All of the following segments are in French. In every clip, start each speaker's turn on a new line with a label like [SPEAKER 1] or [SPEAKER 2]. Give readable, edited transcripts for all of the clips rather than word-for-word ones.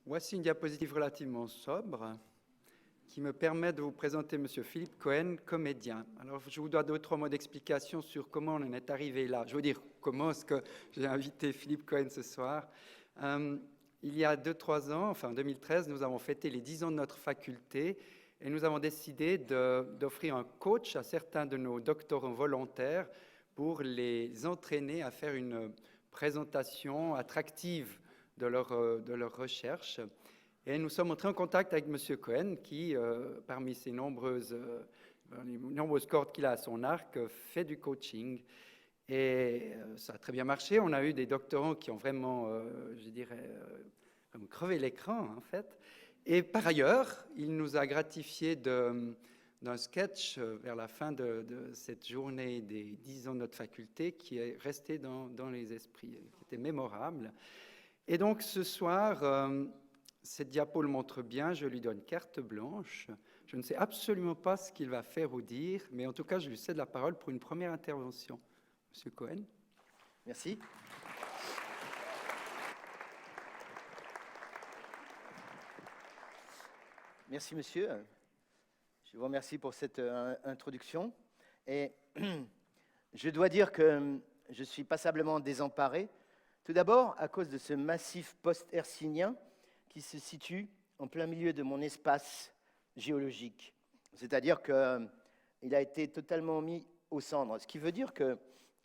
[SPEAKER 1] Voici une diapositive relativement sobre qui me permet de vous présenter M. Philippe Cohen, comédien. Alors, je vous dois 2 ou 3 mots d'explication sur comment on en est arrivé là. Je veux dire, comment est-ce que j'ai invité Philippe Cohen ce soir. Il y a 2-3 ans, enfin en 2013, nous avons fêté les 10 ans de notre faculté et nous avons décidé d'offrir un coach à certains de nos doctorants volontaires pour les entraîner à faire une présentation attractive de leur recherche. Et nous sommes entrés en contact avec M. Cohen qui, parmi les nombreuses cordes qu'il a à son arc, fait du coaching. Et ça a très bien marché. On a eu des doctorants qui ont vraiment, je dirais, vraiment crevé l'écran, en fait. Et par ailleurs, il nous a gratifié d'un sketch vers la fin de cette journée des 10 ans de notre faculté qui est resté dans les esprits, qui était mémorable. Et donc, ce soir, cette diapo le montre bien, je lui donne carte blanche. Je ne sais absolument pas ce qu'il va faire ou dire, mais en tout cas, je lui cède la parole pour une première intervention. Monsieur Cohen.
[SPEAKER 2] Merci. Merci, monsieur. Je vous remercie pour cette introduction. Et je dois dire que je suis passablement désemparé. Tout d'abord, à cause de ce massif post-hercynien qui se situe en plein milieu de mon espace géologique. C'est-à-dire qu'il a été totalement mis aux cendres. Ce qui veut dire que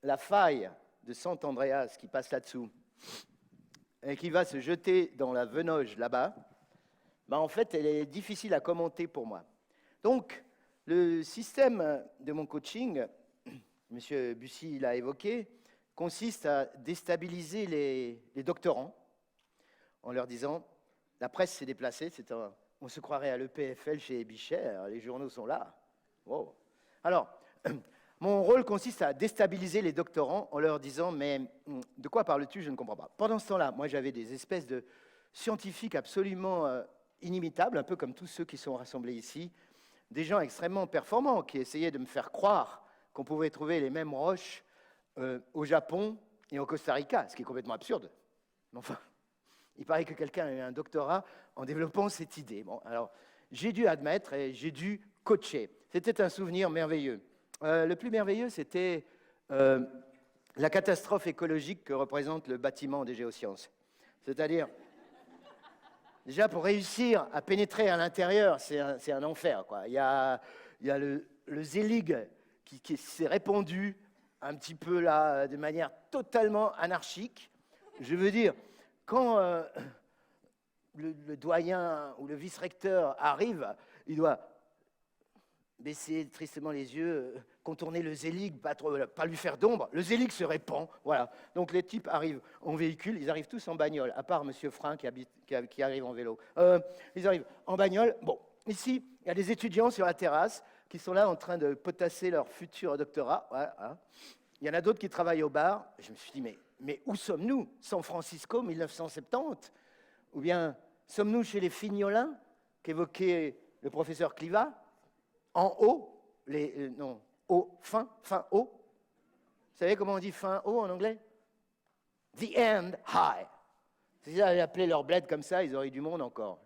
[SPEAKER 2] la faille de Sant Andreas qui passe là-dessous et qui va se jeter dans la Venoge là-bas, en fait, elle est difficile à commenter pour moi. Donc, le système de mon coaching, M. Bussy l'a évoqué, consiste à déstabiliser les doctorants en leur disant « la presse s'est déplacée, on se croirait à l'EPFL chez Bichet, les journaux sont là. Wow. » Alors, mon rôle consiste à déstabiliser les doctorants en leur disant « mais de quoi parles-tu? Je ne comprends pas. » Pendant ce temps-là, moi j'avais des espèces de scientifiques absolument inimitables, un peu comme tous ceux qui sont rassemblés ici, des gens extrêmement performants qui essayaient de me faire croire qu'on pouvait trouver les mêmes roches au Japon et au Costa Rica, ce qui est complètement absurde. Mais enfin, il paraît que quelqu'un a eu un doctorat en développant cette idée. Bon, alors, j'ai dû admettre et j'ai dû coacher. C'était un souvenir merveilleux. Le plus merveilleux, c'était la catastrophe écologique que représente le bâtiment des géosciences. C'est-à-dire, déjà, pour réussir à pénétrer à l'intérieur, c'est un enfer, quoi. Il y a le zélig qui s'est répandu un petit peu là, de manière totalement anarchique. Je veux dire, quand le doyen ou le vice-recteur arrive, il doit baisser tristement les yeux, contourner le zélig, pas lui faire d'ombre. Le zélig se répand, voilà. Donc les types arrivent en véhicule, ils arrivent tous en bagnole, à part Monsieur Frein qui arrive en vélo. Ils arrivent en bagnole. Bon, ici, il y a des étudiants sur la terrasse qui sont là en train de potasser leur futur doctorat. Voilà. Il y en a d'autres qui travaillent au bar. Je me suis dit, mais où sommes-nous? San Francisco, 1970? Ou bien, sommes-nous chez les Fignolins qu'évoquait le professeur Cliva? En haut, fin haut. Vous savez comment on dit fin haut en anglais? The end high. Si ils avaient appelé leur bled comme ça, ils auraient eu du monde encore.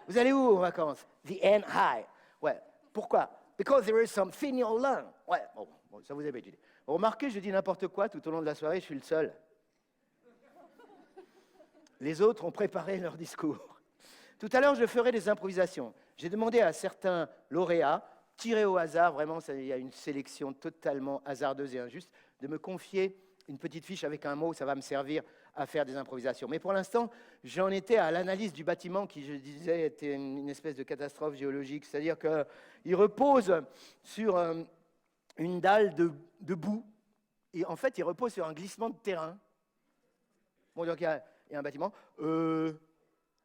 [SPEAKER 2] Vous allez où en vacances? The end high. Ouais. Pourquoi? Because there is some Fignolin. Ouais, bon, ça vous avez dit. Remarquez, je dis n'importe quoi tout au long de la soirée, je suis le seul. Les autres ont préparé leur discours. Tout à l'heure, je ferai des improvisations. J'ai demandé à certains lauréats, tirés au hasard, vraiment, il y a une sélection totalement hasardeuse et injuste, de me confier une petite fiche avec un mot, ça va me servir à faire des improvisations. Mais pour l'instant, j'en étais à l'analyse du bâtiment qui, je disais, était une espèce de catastrophe géologique. C'est-à-dire qu'il repose sur une dalle de boue, et en fait, il repose sur un glissement de terrain. Bon, donc il y a un bâtiment.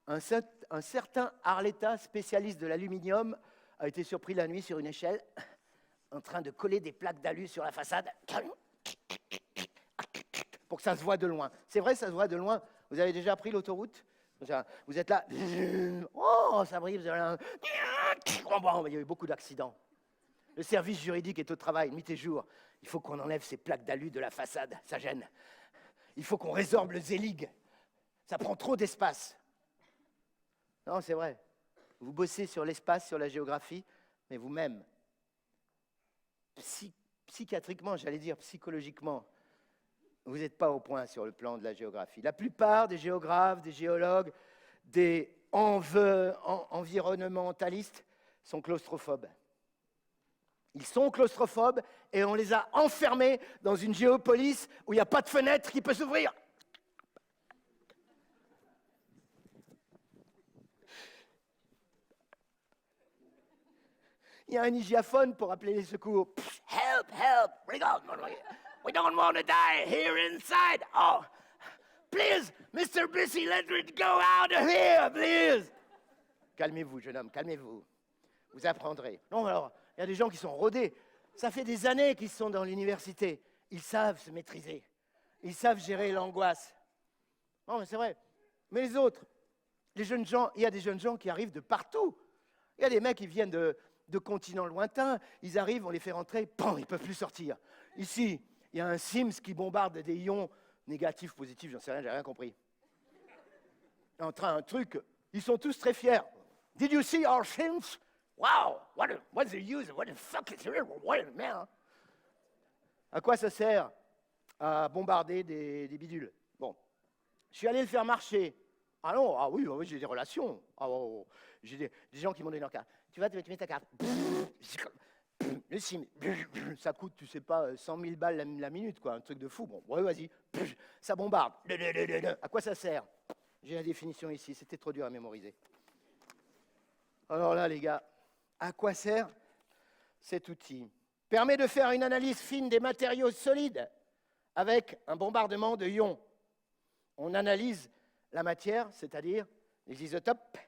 [SPEAKER 2] Un certain Arletta, spécialiste de l'aluminium, a été surpris la nuit sur une échelle, en train de coller des plaques d'alu sur la façade, pour que ça se voit de loin. C'est vrai, ça se voit de loin. Vous avez déjà pris l'autoroute? Vous êtes là, oh, ça brille, il y a eu beaucoup d'accidents. Le service juridique est au travail, nuit et jour. Il faut qu'on enlève ces plaques d'alu de la façade, ça gêne. Il faut qu'on résorbe le zélig. Ça prend trop d'espace. Non, c'est vrai. Vous bossez sur l'espace, sur la géographie, mais vous-même, psychiatriquement, j'allais dire psychologiquement, vous n'êtes pas au point sur le plan de la géographie. La plupart des géographes, des géologues, des environnementalistes sont claustrophobes. Ils sont claustrophobes et on les a enfermés dans une géopolis où il n'y a pas de fenêtre qui peut s'ouvrir. Il y a un hygiaphone pour appeler les secours. Help, help, we don't want to die here inside. Oh, please, Mr. Bissy, let me go out of here, please. Calmez-vous, jeune homme, calmez-vous. Vous apprendrez. Non, alors, il y a des gens qui sont rodés. Ça fait des années qu'ils sont dans l'université. Ils savent se maîtriser. Ils savent gérer l'angoisse. Non, mais c'est vrai. Mais les autres, les jeunes gens, il y a des jeunes gens qui arrivent de partout. Il y a des mecs qui viennent de continents lointains, ils arrivent, on les fait rentrer, ils ne peuvent plus sortir. Ici, il y a un Sims qui bombarde des ions négatifs, positifs, j'en sais rien, j'ai rien compris. Un truc, ils sont tous très fiers. Did you see our Sims? Wow, what's the use? What the fuck is it? What the man? À quoi ça sert? À bombarder des bidules. Bon, je suis allé le faire marcher. Ah non, ah oui, j'ai des relations. J'ai des gens qui m'ont donné leur carte. Tu mets ta carte. Le sim, ça coûte, tu sais pas, 100 000 balles la minute, quoi, un truc de fou. Bon, ouais, vas-y, ça bombarde. À quoi ça sert? J'ai la définition ici, c'était trop dur à mémoriser. Alors là, les gars, à quoi sert cet outil? Permet de faire une analyse fine des matériaux solides avec un bombardement de ions. On analyse la matière, c'est-à-dire les isotopes,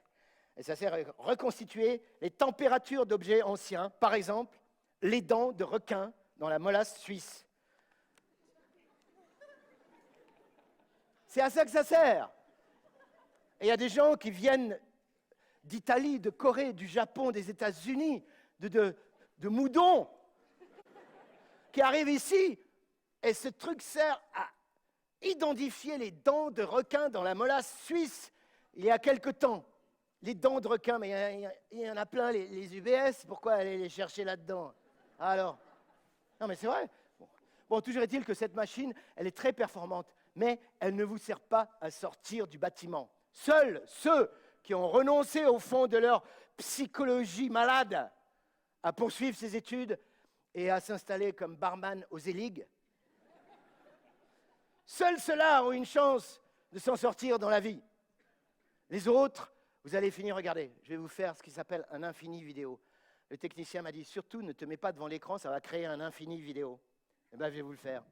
[SPEAKER 2] et ça sert à reconstituer les températures d'objets anciens, par exemple les dents de requin dans la molasse suisse. C'est à ça que ça sert. Et il y a des gens qui viennent d'Italie, de Corée, du Japon, des États-Unis, de Moudon, qui arrivent ici, et ce truc sert à identifier les dents de requin dans la molasse suisse il y a quelque temps. Les dents de requin, mais il y en a plein, les UBS, pourquoi aller les chercher là-dedans? Alors, non mais c'est vrai. Bon, toujours est-il que cette machine, elle est très performante, mais elle ne vous sert pas à sortir du bâtiment. Seuls ceux qui ont renoncé au fond de leur psychologie malade à poursuivre ces études et à s'installer comme barman aux Zelig, seuls ceux-là ont une chance de s'en sortir dans la vie. Les autres, vous allez finir, regardez, je vais vous faire ce qui s'appelle un infini vidéo. Le technicien m'a dit, surtout, ne te mets pas devant l'écran, ça va créer un infini vidéo. Eh bien, je vais vous le faire.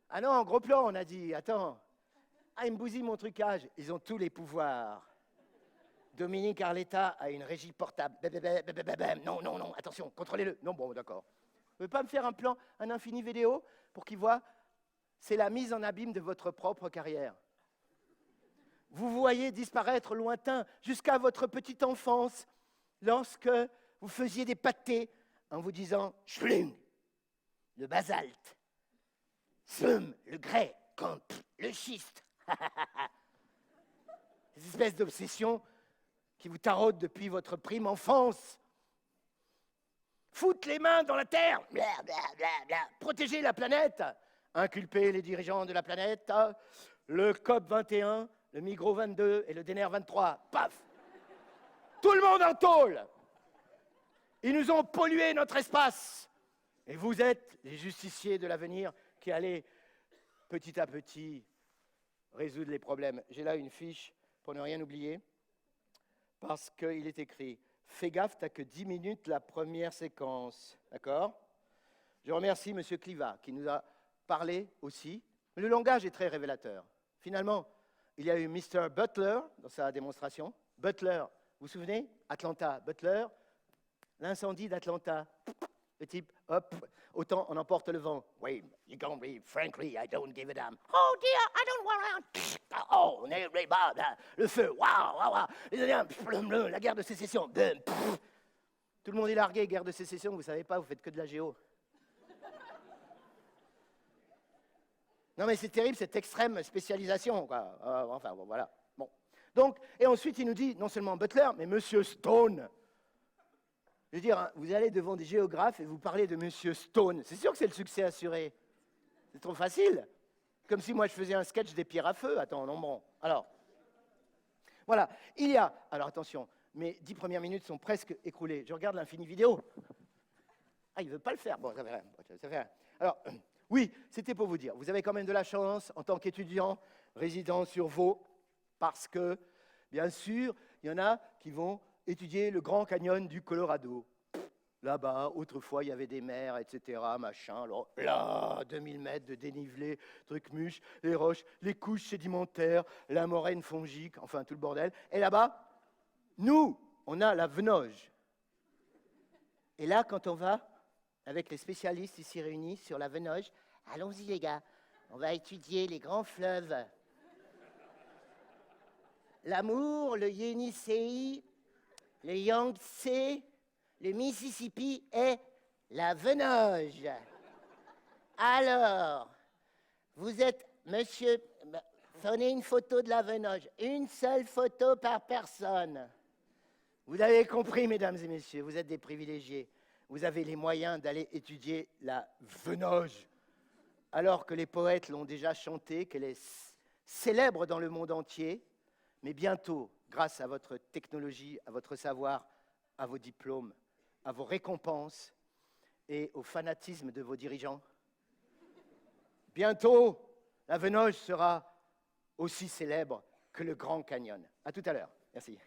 [SPEAKER 2] Ah non, en gros plan, on a dit, attends, ils me bousillent mon trucage, ils ont tous les pouvoirs. Dominique Arletta a une régie portable. Non, attention, contrôlez-le. Non, bon, d'accord. Vous ne pouvez pas me faire un plan, un infini vidéo, pour qu'il voit, c'est la mise en abîme de votre propre carrière. Vous voyez disparaître lointain jusqu'à votre petite enfance, lorsque vous faisiez des pâtés en vous disant « Schlung », le basalte, « Slum », le grès, « le schiste ». Ces espèces d'obsessions qui vous taraudent depuis votre prime enfance. Foutre les mains dans la terre, protéger la planète, inculper les dirigeants de la planète, le COP 21, le Migros 22 et le DNR 23. Paf! Tout le monde en tôle! Ils nous ont pollué notre espace. Et vous êtes les justiciers de l'avenir qui allez petit à petit résoudre les problèmes. J'ai là une fiche pour ne rien oublier, parce qu'il est écrit « Fais gaffe, t'as que 10 minutes la première séquence. » D'accord? Je remercie M. Cliva qui nous a parlé aussi. Le langage est très révélateur. Finalement, il y a eu Mr. Butler dans sa démonstration. Butler, vous vous souvenez? Atlanta, Butler, l'incendie d'Atlanta. Le type, hop, autant on emporte le vent. Oui, you're gonna be, frankly, I don't give a damn. Oh dear, I don't want oh, le feu, waouh, la guerre de sécession. Tout le monde est largué, guerre de sécession, vous savez pas, vous faites que de la géo. Non mais c'est terrible cette extrême spécialisation, quoi. Enfin, bon, voilà. Bon. Donc, et ensuite, il nous dit, non seulement Butler, mais Monsieur Stone. Je veux dire, hein, vous allez devant des géographes et vous parlez de Monsieur Stone. C'est sûr que c'est le succès assuré. C'est trop facile. Comme si moi, je faisais un sketch des pierres à feu. Attends, non, bon. Alors, voilà. Il y a... Alors, attention, mes 10 premières minutes sont presque écroulées. Je regarde l'infini vidéo. Ah, il ne veut pas le faire. Bon, ça fait rien. Ça fait rien. Alors, oui, c'était pour vous dire. Vous avez quand même de la chance en tant qu'étudiant résident sur Vaud, parce que, bien sûr, il y en a qui vont étudier le Grand Canyon du Colorado. Là-bas, autrefois, il y avait des mers, etc., machin. Alors là, 2000 mètres de dénivelé, truc muche, les roches, les couches sédimentaires, la moraine fongique, enfin, tout le bordel. Et là-bas, nous, on a la Venoge. Et là, quand on va avec les spécialistes ici réunis sur la Venoge, allons-y les gars, on va étudier les grands fleuves. L'Amour, le Yenisei, le Yangtze, le Mississippi et la Venoge. Alors, vous êtes, monsieur, prenez une photo de la Venoge, une seule photo par personne. Vous avez compris, mesdames et messieurs, vous êtes des privilégiés. Vous avez les moyens d'aller étudier la Venoge, alors que les poètes l'ont déjà chantée, qu'elle est célèbre dans le monde entier. Mais bientôt, grâce à votre technologie, à votre savoir, à vos diplômes, à vos récompenses et au fanatisme de vos dirigeants, bientôt, la Venoge sera aussi célèbre que le Grand Canyon. À tout à l'heure. Merci.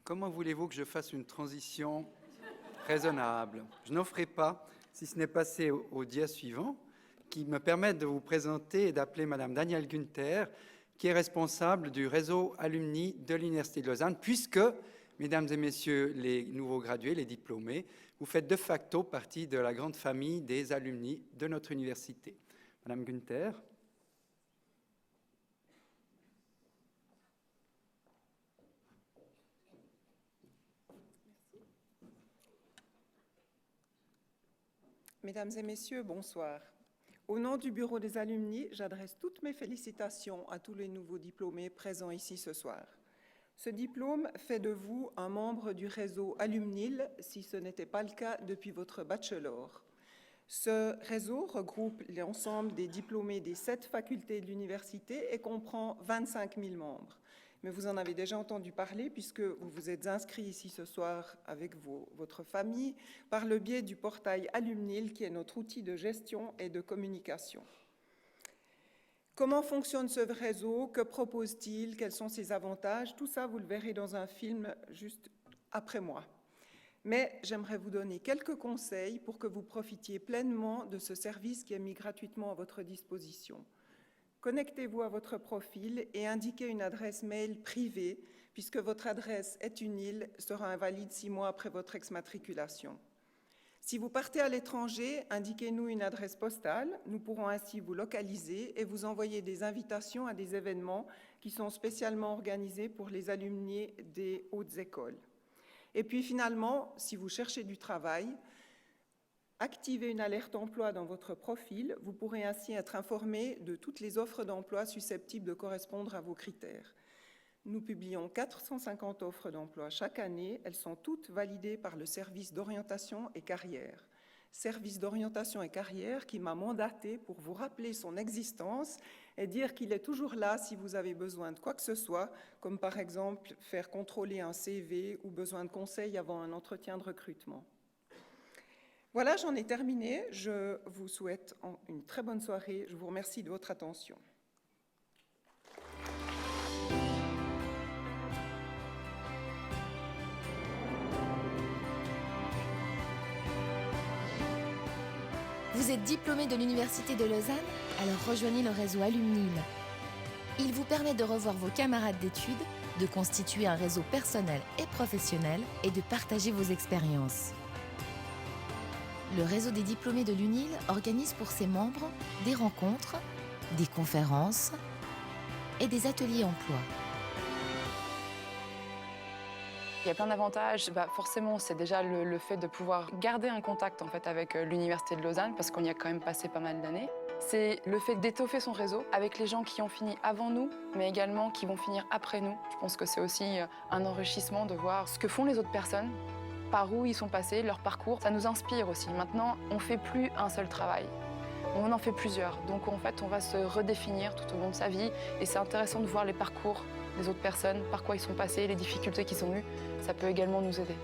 [SPEAKER 1] Comment voulez-vous que je fasse une transition raisonnable? Je n'en ferai pas, si ce n'est passer au dia suivant, qui me permettent de vous présenter et d'appeler Madame Danielle Günther, qui est responsable du réseau alumni de l'Université de Lausanne, puisque, mesdames et messieurs les nouveaux gradués, les diplômés, vous faites de facto partie de la grande famille des alumni de notre université. Madame Günther.
[SPEAKER 3] Mesdames et messieurs, bonsoir. Au nom du Bureau des alumni, j'adresse toutes mes félicitations à tous les nouveaux diplômés présents ici ce soir. Ce diplôme fait de vous un membre du réseau Alumnil, si ce n'était pas le cas depuis votre bachelor. Ce réseau regroupe l'ensemble des diplômés des 7 facultés de l'université et comprend 25 000 membres. Mais vous en avez déjà entendu parler puisque vous vous êtes inscrits ici ce soir avec votre famille par le biais du portail Alumnil, qui est notre outil de gestion et de communication. Comment fonctionne ce réseau? Que propose-t-il? Quels sont ses avantages? Tout ça, vous le verrez dans un film juste après moi. Mais j'aimerais vous donner quelques conseils pour que vous profitiez pleinement de ce service qui est mis gratuitement à votre disposition. Connectez-vous à votre profil et indiquez une adresse mail privée, puisque votre adresse est UNIL, sera invalide 6 mois après votre exmatriculation. Si vous partez à l'étranger, indiquez-nous une adresse postale. Nous pourrons ainsi vous localiser et vous envoyer des invitations à des événements qui sont spécialement organisés pour les alumni des hautes écoles. Et puis finalement, si vous cherchez du travail, activez une alerte emploi dans votre profil. Vous pourrez ainsi être informé de toutes les offres d'emploi susceptibles de correspondre à vos critères. Nous publions 450 offres d'emploi chaque année. Elles sont toutes validées par le service d'orientation et carrière. Service d'orientation et carrière qui m'a mandaté pour vous rappeler son existence et dire qu'il est toujours là si vous avez besoin de quoi que ce soit, comme par exemple faire contrôler un CV ou besoin de conseils avant un entretien de recrutement. Voilà, j'en ai terminé. Je vous souhaite une très bonne soirée. Je vous remercie de votre attention.
[SPEAKER 4] Vous êtes diplômé de l'Université de Lausanne? Alors rejoignez le réseau Alumnil. Il vous permet de revoir vos camarades d'études, de constituer un réseau personnel et professionnel et de partager vos expériences. Le réseau des diplômés de l'UNIL organise pour ses membres des rencontres, des conférences et des ateliers emploi.
[SPEAKER 5] Il y a plein d'avantages. Forcément, c'est déjà le fait de pouvoir garder un contact en fait, avec l'Université de Lausanne, parce qu'on y a quand même passé pas mal d'années. C'est le fait d'étoffer son réseau avec les gens qui ont fini avant nous, mais également qui vont finir après nous. Je pense que c'est aussi un enrichissement de voir ce que font les autres personnes, par où ils sont passés, leur parcours. Ça nous inspire aussi. Maintenant, on ne fait plus un seul travail. On en fait plusieurs. Donc en fait, on va se redéfinir tout au long de sa vie. Et c'est intéressant de voir les parcours des autres personnes, par quoi ils sont passés, les difficultés qu'ils ont eues. Ça peut également nous aider.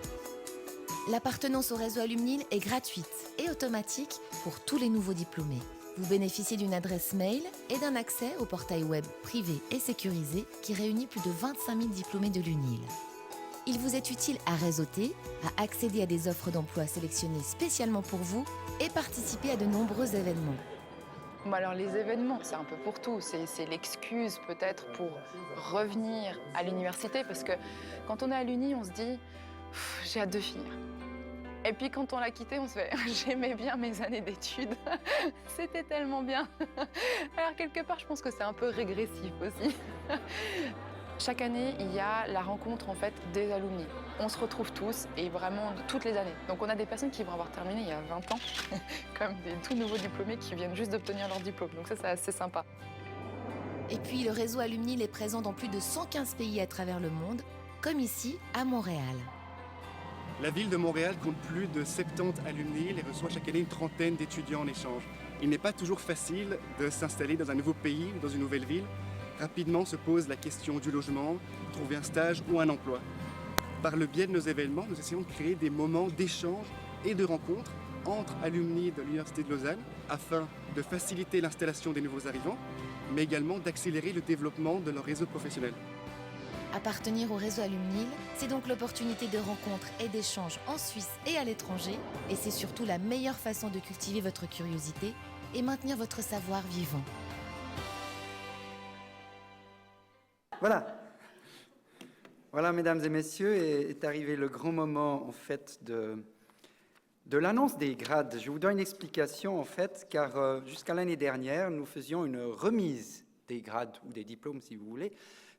[SPEAKER 4] L'appartenance au réseau Alumnil est gratuite et automatique pour tous les nouveaux diplômés. Vous bénéficiez d'une adresse mail et d'un accès au portail web privé et sécurisé qui réunit plus de 25 000 diplômés de l'UNIL. Il vous est utile à réseauter, à accéder à des offres d'emploi sélectionnées spécialement pour vous et participer à de nombreux événements.
[SPEAKER 5] Alors les événements, c'est un peu pour tout. C'est l'excuse peut-être pour revenir à l'université parce que quand on est à l'Uni, on se dit « j'ai hâte de finir ». Et puis quand on l'a quitté, on se fait « j'aimais bien mes années d'études, c'était tellement bien ». Alors quelque part, je pense que c'est un peu régressif aussi. Chaque année, il y a la rencontre en fait, des alumni. On se retrouve tous et vraiment toutes les années. Donc on a des personnes qui vont avoir terminé il y a 20 ans, comme des tout nouveaux diplômés qui viennent juste d'obtenir leur diplôme. Donc ça, c'est assez sympa.
[SPEAKER 4] Et puis le réseau Alumnil est présent dans plus de 115 pays à travers le monde, comme ici à Montréal.
[SPEAKER 6] La ville de Montréal compte plus de 70 alumni et reçoit chaque année une trentaine d'étudiants en échange. Il n'est pas toujours facile de s'installer dans un nouveau pays, dans une nouvelle ville. Rapidement se pose la question du logement, trouver un stage ou un emploi. Par le biais de nos événements, nous essayons de créer des moments d'échange et de rencontre entre alumni de l'Université de Lausanne afin de faciliter l'installation des nouveaux arrivants, mais également d'accélérer le développement de leur réseau professionnel.
[SPEAKER 4] Appartenir au réseau Alumnil, c'est donc l'opportunité de rencontres et d'échanges en Suisse et à l'étranger, et c'est surtout la meilleure façon de cultiver votre curiosité et maintenir votre savoir vivant.
[SPEAKER 1] Voilà, mesdames et messieurs, est arrivé le grand moment, en fait, de l'annonce des grades. Je vous donne une explication, en fait, car jusqu'à l'année dernière, nous faisions une remise des grades, ou des diplômes, si vous voulez.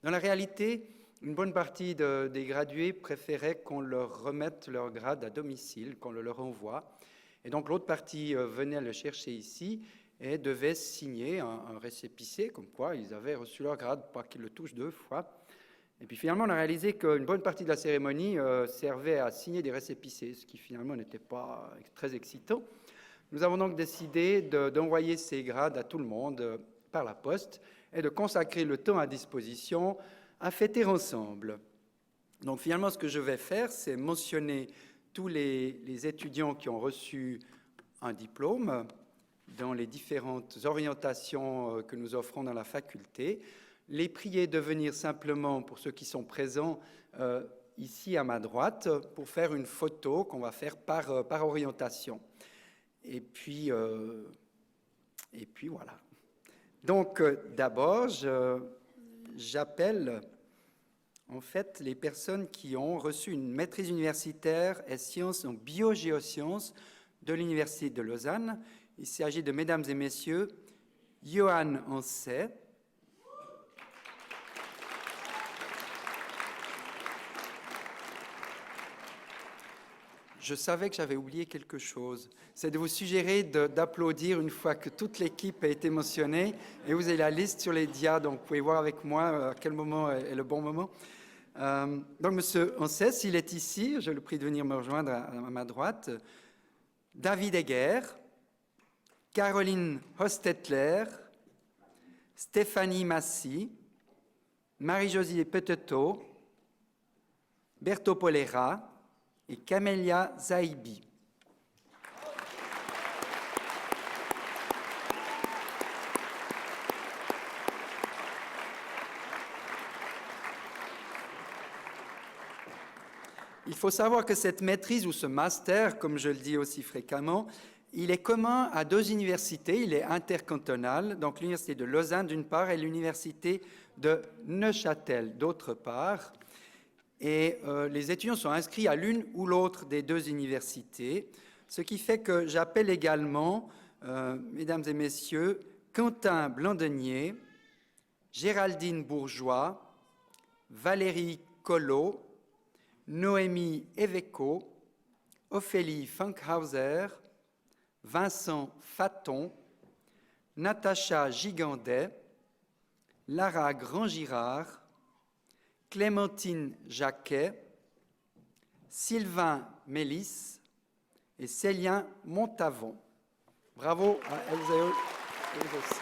[SPEAKER 1] Dans la réalité, une bonne partie des gradués préféraient qu'on leur remette leur grade à domicile, qu'on le leur envoie. Et donc, l'autre partie venait le chercher ici et devait signer un récépissé, comme quoi ils avaient reçu leur grade, pas qu'ils le touchent 2 fois. Et puis finalement, on a réalisé qu'une bonne partie de la cérémonie servait à signer des récépissés, ce qui finalement n'était pas très excitant. Nous avons donc décidé d'envoyer ces grades à tout le monde par la poste et de consacrer le temps à disposition à fêter ensemble. Donc finalement, ce que je vais faire, c'est mentionner tous les étudiants qui ont reçu un diplôme dans les différentes orientations que nous offrons dans la faculté, les prier de venir simplement, pour ceux qui sont présents, ici à ma droite, pour faire une photo qu'on va faire par orientation. Et puis voilà. Donc d'abord, j'appelle en fait les personnes qui ont reçu une maîtrise universitaire et sciences en biogéosciences de l'Université de Lausanne. Il s'agit de mesdames et messieurs Johan Ancet, je savais que j'avais oublié quelque chose. C'est de vous suggérer d'applaudir une fois que toute l'équipe a été mentionnée. Et vous avez la liste sur les dias, donc vous pouvez voir avec moi à quel moment est le bon moment. Donc, M. Ancet, s'il est ici, je le prie de venir me rejoindre à ma droite. David Egger, Caroline Hostetler, Stéphanie Massy, Marie-Josie Petetot, Berto Polera et Camélia Zaibi. Il faut savoir que cette maîtrise ou ce master, comme je le dis aussi fréquemment, il est commun à 2 universités, il est intercantonal, donc l'Université de Lausanne d'une part et l'Université de Neuchâtel d'autre part. Et les étudiants sont inscrits à l'une ou l'autre des 2 universités, ce qui fait que j'appelle également, mesdames et messieurs, Quentin Blandenier, Géraldine Bourgeois, Valérie Collot, Noémie Eveco, Ophélie Funkhauser, Vincent Faton, Natacha Gigandet, Lara Grand-Girard, Clémentine Jacquet, Sylvain Mélis et Célien Montavon. Bravo à elles et eux aussi.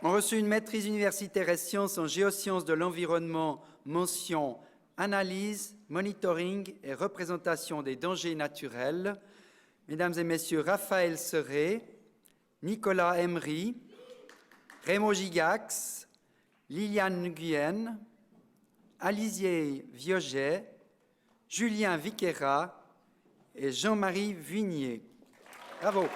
[SPEAKER 1] Ont reçu une maîtrise universitaire et sciences en géosciences de l'environnement, mention analyse, monitoring et représentation des dangers naturels. Mesdames et Messieurs, Raphaël Serré, Nicolas Emery, Raymond Gigax, Liliane Nguyen, Alisier Vioget, Julien Viquera et Jean-Marie Vignier. Bravo.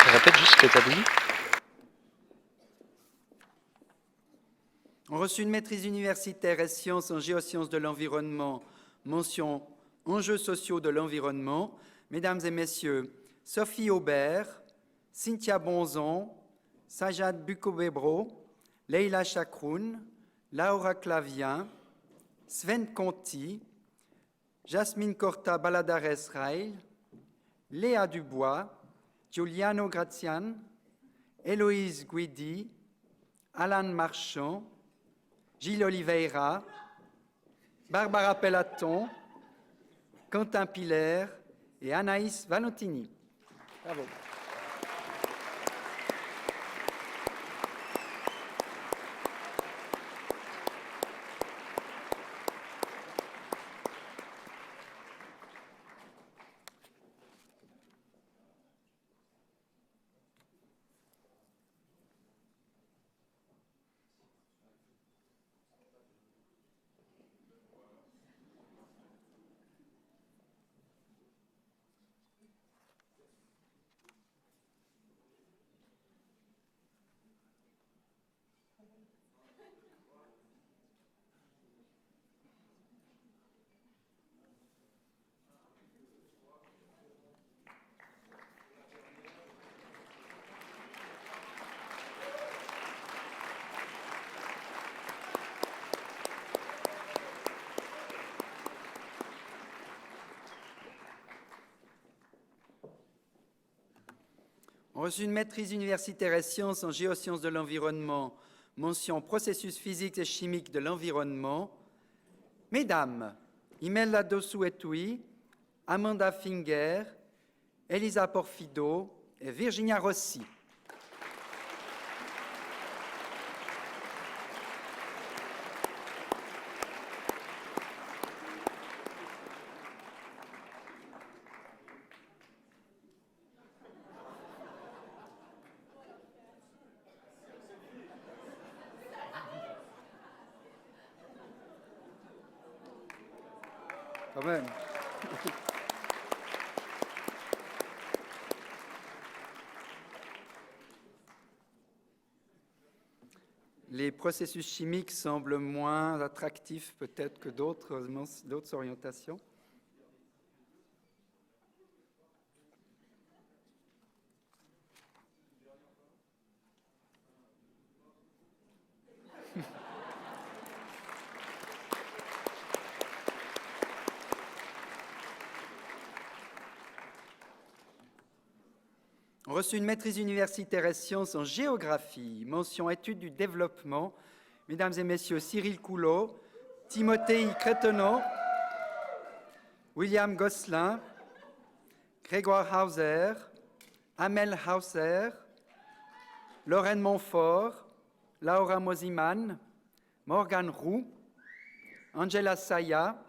[SPEAKER 7] Répète juste ce que tu as dit.
[SPEAKER 1] Ont reçu une maîtrise universitaire et sciences en géosciences de l'environnement, mention enjeux sociaux de l'environnement. Mesdames et Messieurs, Sophie Aubert, Cynthia Bonzon, Sajad Bukobebro, Leila Chakroun, Laura Clavien, Sven Conti, Jasmine Corta Baladares Rail, Léa Dubois, Giuliano Grazian, Héloïse Guidi, Alan Marchand, Gilles Oliveira, Barbara Pellaton, Quentin Piller et Anaïs Valentini. Bravo. Ont reçu une maîtrise universitaire et sciences en géosciences de l'environnement, mention processus physiques et chimiques de l'environnement. Mesdames, Imelda Dossou-Etui, Amanda Finger, Elisa Porfido et Virginia Rossi. Quand même. les processus chimiques semblent moins attractifs peut-être que d'autres orientations. On reçu une maîtrise universitaire et sciences en géographie, mention études du développement, mesdames et messieurs Cyril Coulot, Timothée Crétenot, William Gosselin, Grégoire Hauser, Amel Hauser, Lorraine Montfort, Laura Mosiman, Morgane Roux, Angela Saya,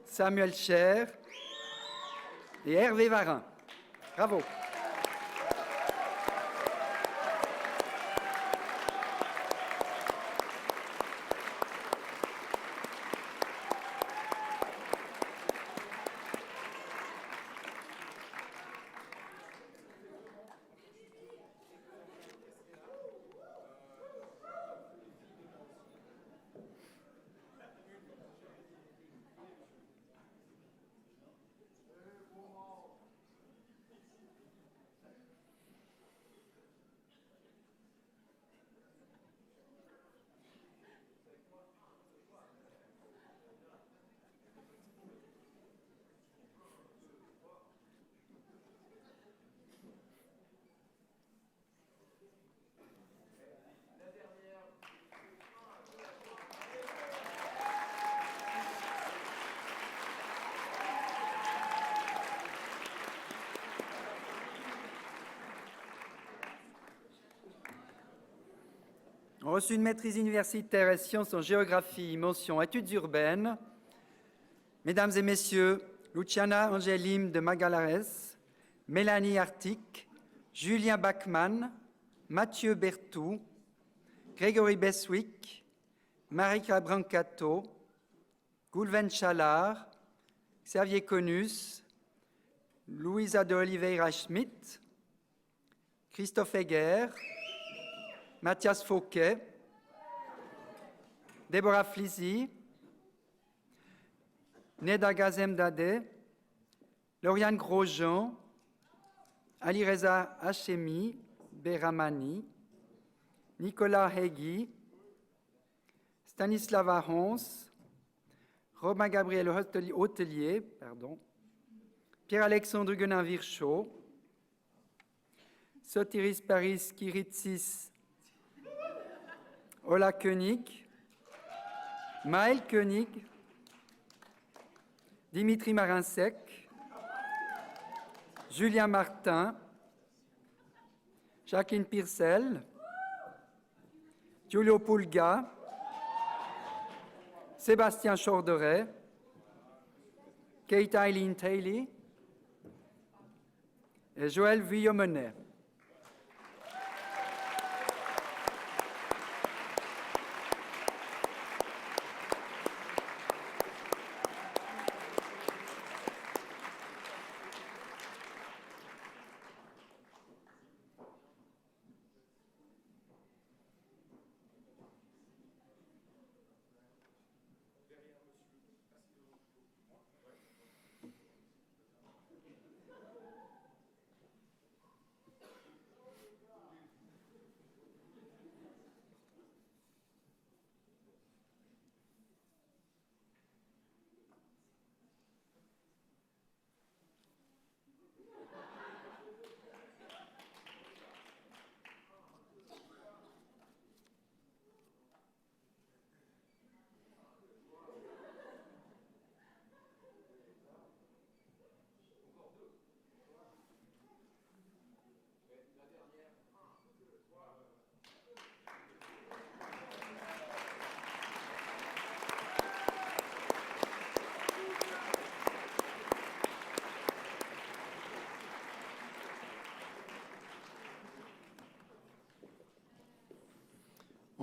[SPEAKER 1] Samuel Cher et Hervé Varin. Bravo. On reçu une maîtrise universitaire et sciences en géographie, mention études urbaines. Mesdames et messieurs, Luciana Angelim de Magalares, Mélanie Artic, Julien Bachmann, Mathieu Bertou, Grégory Beswick, Marika Brancato, Goulven Chalard, Xavier Conus, Luisa de Oliveira Schmidt, Christophe Heger, Mathias Fauquet, Déborah Flizy, Neda Gazemdadeh, Lauriane Grosjean, Alireza Hachemi Beramani, Nicolas Hegui, Stanislava Hons, Romain Gabriel Hôtelier, Pierre-Alexandre Guenin-Virchaud, Sotiris Paris Kiritsis Ola Koenig, Maël Koenig, Dimitri Marinsec, Julien Martin, Jacqueline Pircel, Giulio Pulga, Sébastien Chorderet, Kate Eileen Taylor et Joël Vuillemonet.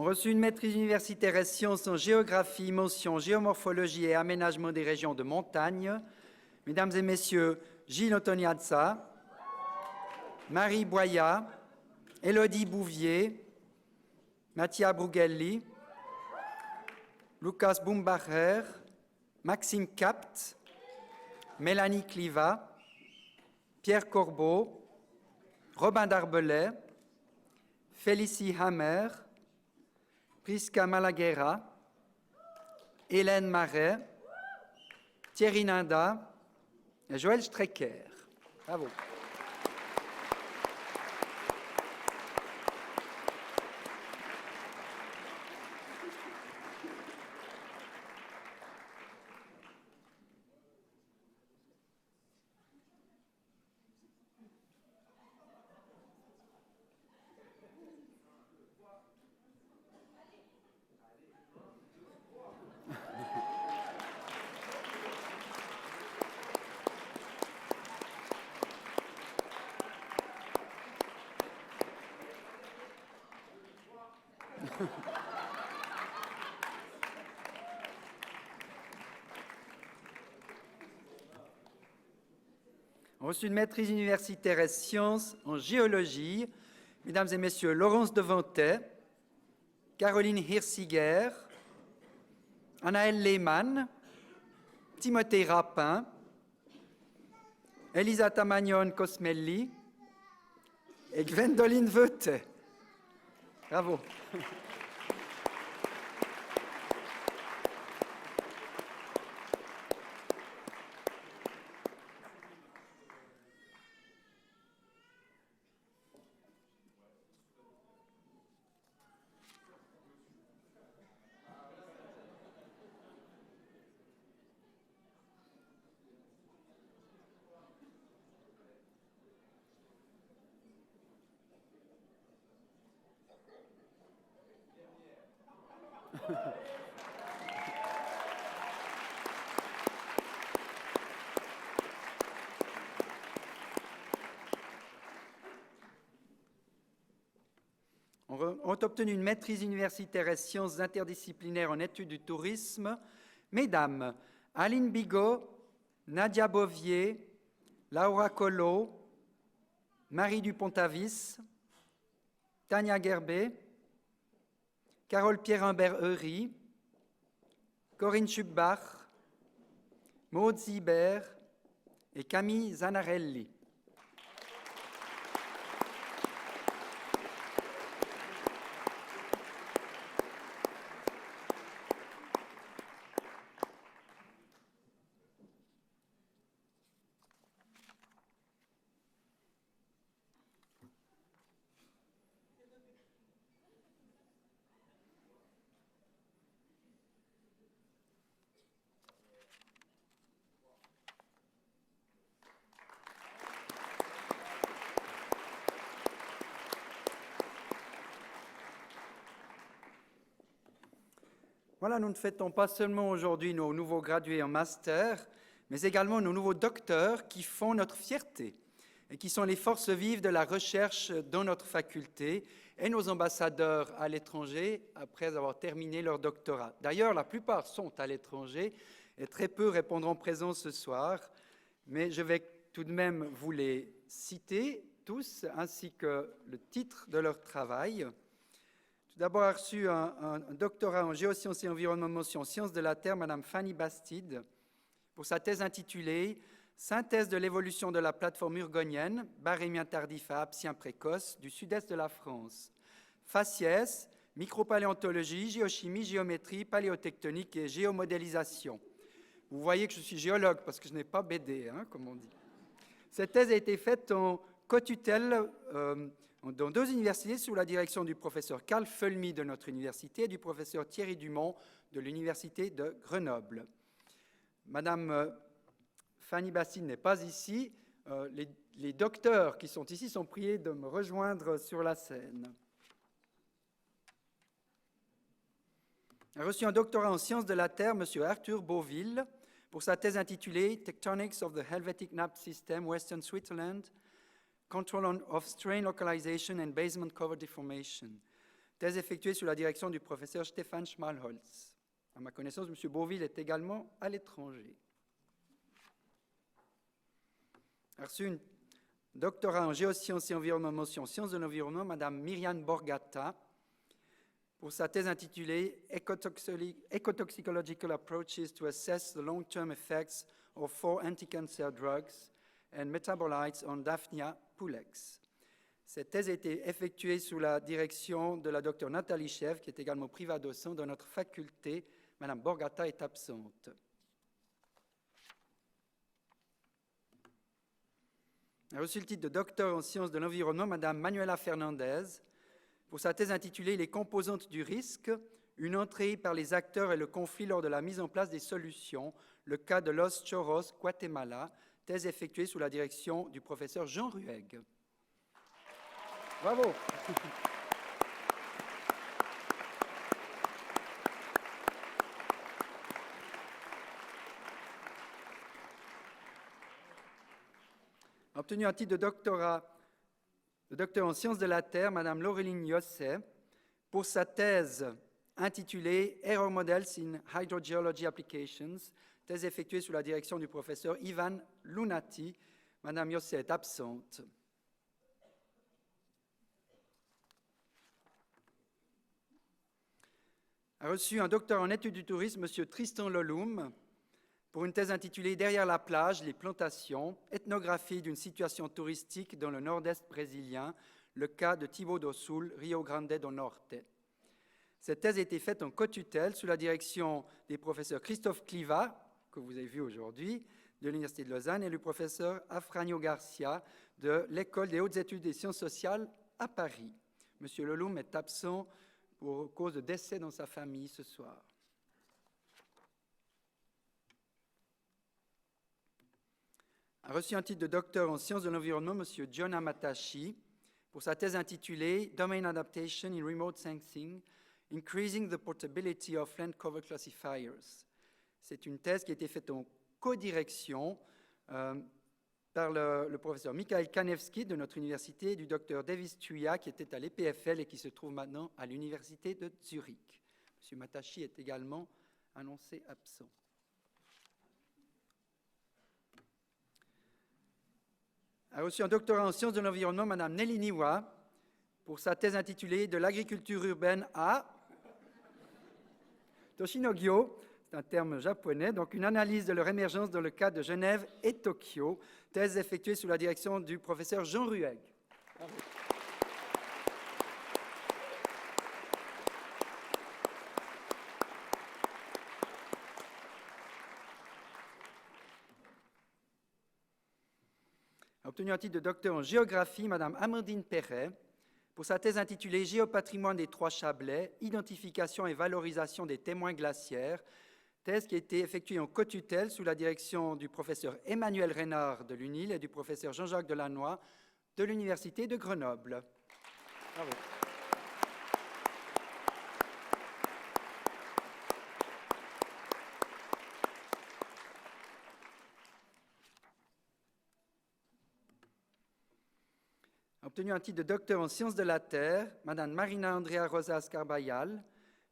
[SPEAKER 1] On reçu une maîtrise universitaire et sciences en géographie, mention géomorphologie et aménagement des régions de montagne. Mesdames et messieurs, Gilles Otoniazza, Marie Boya, Élodie Bouvier, Mattia Brughelli, Lukas Bumbacher, Maxime Capt, Mélanie Cliva, Pierre Corbeau, Robin Darbelay, Félicie Hammer, Prisca Malaguera, Hélène Marais, Thierry Ninda et Joël Strecker. Bravo. On reçu une maîtrise universitaire et sciences en géologie, mesdames et messieurs, Laurence Devantet, Caroline Hirsiger, Anaëlle Lehmann, Timothée Rapin, Elisata Magnon Cosmelli et Gwendoline Veutet. Bravo. Ont obtenu une maîtrise universitaire et sciences interdisciplinaires en études du tourisme, mesdames Aline Bigot, Nadia Bovier, Laura Collot, Marie Dupont-Avis, Tania Gerbet, Carole Pierre-Humbert-Eury, Corinne Schubbach, Maud Zibert et Camille Zanarelli. Voilà, nous ne fêtons pas seulement aujourd'hui nos nouveaux gradués en master, mais également nos nouveaux docteurs qui font notre fierté et qui sont les forces vives de la recherche dans notre faculté et nos ambassadeurs à l'étranger après avoir terminé leur doctorat. D'ailleurs, la plupart sont à l'étranger et très peu répondront présents ce soir, mais je vais tout de même vous les citer tous, ainsi que le titre de leur travail. Tout d'abord, a reçu un doctorat en géosciences et environnement motion, sciences de la Terre, Madame Fanny Bastide, pour sa thèse intitulée « Synthèse de l'évolution de la plateforme urgonienne, barémien tardif à absien précoce du sud-est de la France. Faciès, micropaléontologie, géochimie, géométrie, paléotectonique et géomodélisation. » Vous voyez que je suis géologue parce que je n'ai pas BD, comme on dit. Cette thèse a été faite en co-tutelle dans 2 universités sous la direction du professeur Karl Feulmy de notre université et du professeur Thierry Dumont de l'université de Grenoble. Madame Fanny Bastide n'est pas ici. Les docteurs qui sont ici sont priés de me rejoindre sur la scène. A reçu un doctorat en sciences de la Terre, M. Arthur Beauville, pour sa thèse intitulée « Tectonics of the Helvetic Nappe System, Western Switzerland, Control of Strain Localization and Basement Cover Deformation », thèse effectuée sous la direction du professeur Stefan Schmalholz. À ma connaissance, M. Beauville est également à l'étranger. A reçu un doctorat en géosciences et environnement motion, sciences de l'environnement, Mme Myriam Borgata, pour sa thèse intitulée Ecotoxicological Approaches to Assess the Long-Term Effects of 4 Anti-Cancer Drugs and Metabolites on Daphnia pulex. Cette thèse a été effectuée sous la direction de la docteure Nathalie Chèvre, qui est également priva-docent dans notre faculté. Madame Borgata est absente. A reçu le titre de docteur en sciences de l'environnement, Madame Manuela Fernandez, pour sa thèse intitulée « Les composantes du risque, une entrée par les acteurs et le conflit lors de la mise en place des solutions, le cas de Los Chorros, Guatemala », thèse effectuée sous la direction du professeur Jean Rueg. Bravo. Obtenu un titre de docteur en sciences de la Terre, Madame Laureline Yosset, pour sa thèse intitulée Error Models in Hydrogeology Applications, thèse effectuée sous la direction du professeur Ivan Lunati. Madame Yosset est absente. A reçu un docteur en études du tourisme, M. Tristan Loloum, pour une thèse intitulée « Derrière la plage, les plantations, ethnographie d'une situation touristique dans le nord-est brésilien, le cas de Thibaut do Sul, Rio Grande do Norte ». Cette thèse a été faite en co-tutelle sous la direction des professeurs Christophe Cliva, que vous avez vu aujourd'hui, de l'Université de Lausanne, et le professeur Afranio Garcia de l'École des hautes études des sciences sociales à Paris. M. Loloum est absent pour cause de décès dans sa famille ce soir. A reçu un titre de docteur en sciences de l'environnement, M. John Amatashi, pour sa thèse intitulée « Domain Adaptation in Remote Sensing, Increasing the Portability of Land Cover Classifiers ». C'est une thèse qui a été faite en codirection par le professeur Mikhail Kanevski de notre université et du docteur Davis Tuya qui était à l'EPFL et qui se trouve maintenant à l'université de Zurich. M. Matashi est également annoncé absent. A reçu un doctorat en sciences de l'environnement, Mme Nelly Niwa, pour sa thèse intitulée « De l'agriculture urbaine à Toshinogyo », c'est un terme japonais, donc une analyse de leur émergence dans le cadre de Genève et Tokyo, thèse effectuée sous la direction du professeur Jean Rueg. Bravo. A obtenu un titre de docteur en géographie, Mme Amandine Perret, pour sa thèse intitulée « Géopatrimoine des Trois Chablais, identification et valorisation des témoins glaciaires », thèse qui a été effectuée en co-tutelle sous la direction du professeur Emmanuel Reynard de l'UNIL et du professeur Jean-Jacques Delannoy de l'Université de Grenoble. Bravo. A obtenu un titre de docteur en sciences de la Terre, Mme Marina Andrea Rosas Carbayal,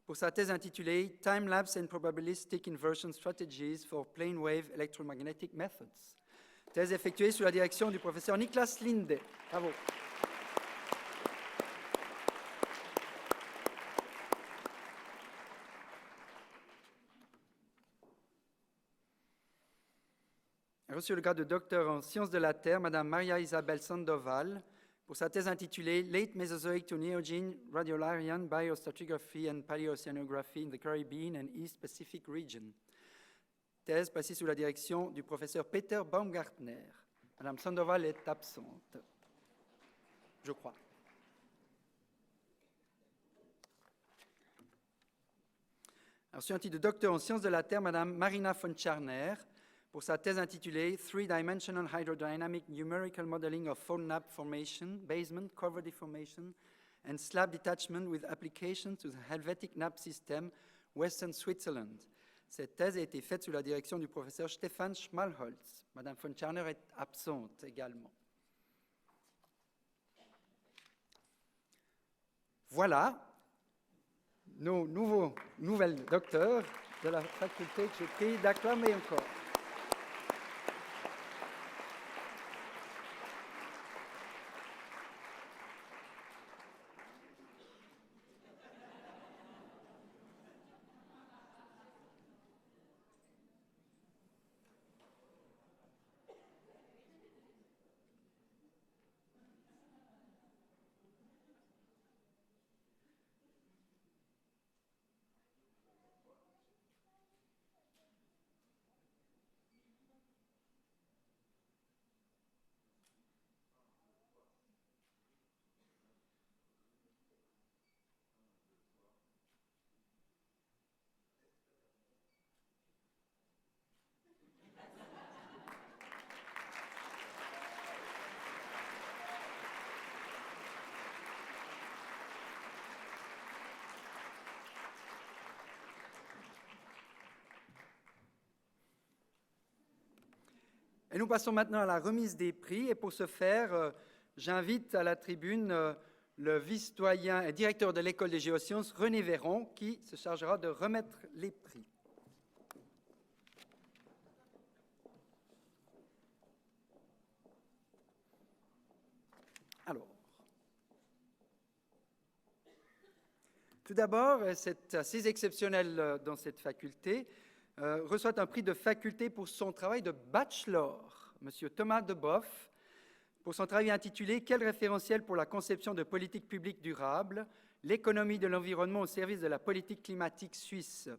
[SPEAKER 1] pour sa thèse intitulée « Time-lapse and probabilistic inversion strategies for plane wave electromagnetic methods », thèse effectuée sous la direction du professeur Niklas Linde. Bravo. A reçu le grade de docteur en sciences de la Terre, Mme Maria Isabelle Sandoval, pour sa thèse intitulée « Late Mesozoic to Neogene Radiolarian Biostratigraphy and Paleoceanography in the Caribbean and East Pacific Region ». Thèse passée sous la direction du professeur Peter Baumgartner. Madame Sandoval est absente, je crois. A reçu un titre de docteur en sciences de la Terre, Madame Marina von Scharner, pour sa thèse intitulée « Three-Dimensional Hydrodynamic Numerical Modeling of Fault Nappe Formation, Basement, Cover Deformation, and Slab Detachment with Application to the Helvetic Nappe System, Western Switzerland ». Cette thèse a été faite sous la direction du professeur Stefan Schmalholz. Madame von Scharner est absente également. Voilà nos nouvelles docteurs de la faculté que je prie d'acclamer encore. Et nous passons maintenant à la remise des prix. Et pour ce faire, j'invite à la tribune le vice-doyen et directeur de l'École des géosciences, René Véron, qui se chargera de remettre les prix. Alors, tout d'abord, c'est assez exceptionnel dans cette faculté, reçoit un prix de faculté pour son travail de bachelor, M. Thomas Deboff, pour son travail intitulé « Quel référentiel pour la conception de politiques publiques durables, l'économie de l'environnement au service de la politique climatique suisse ».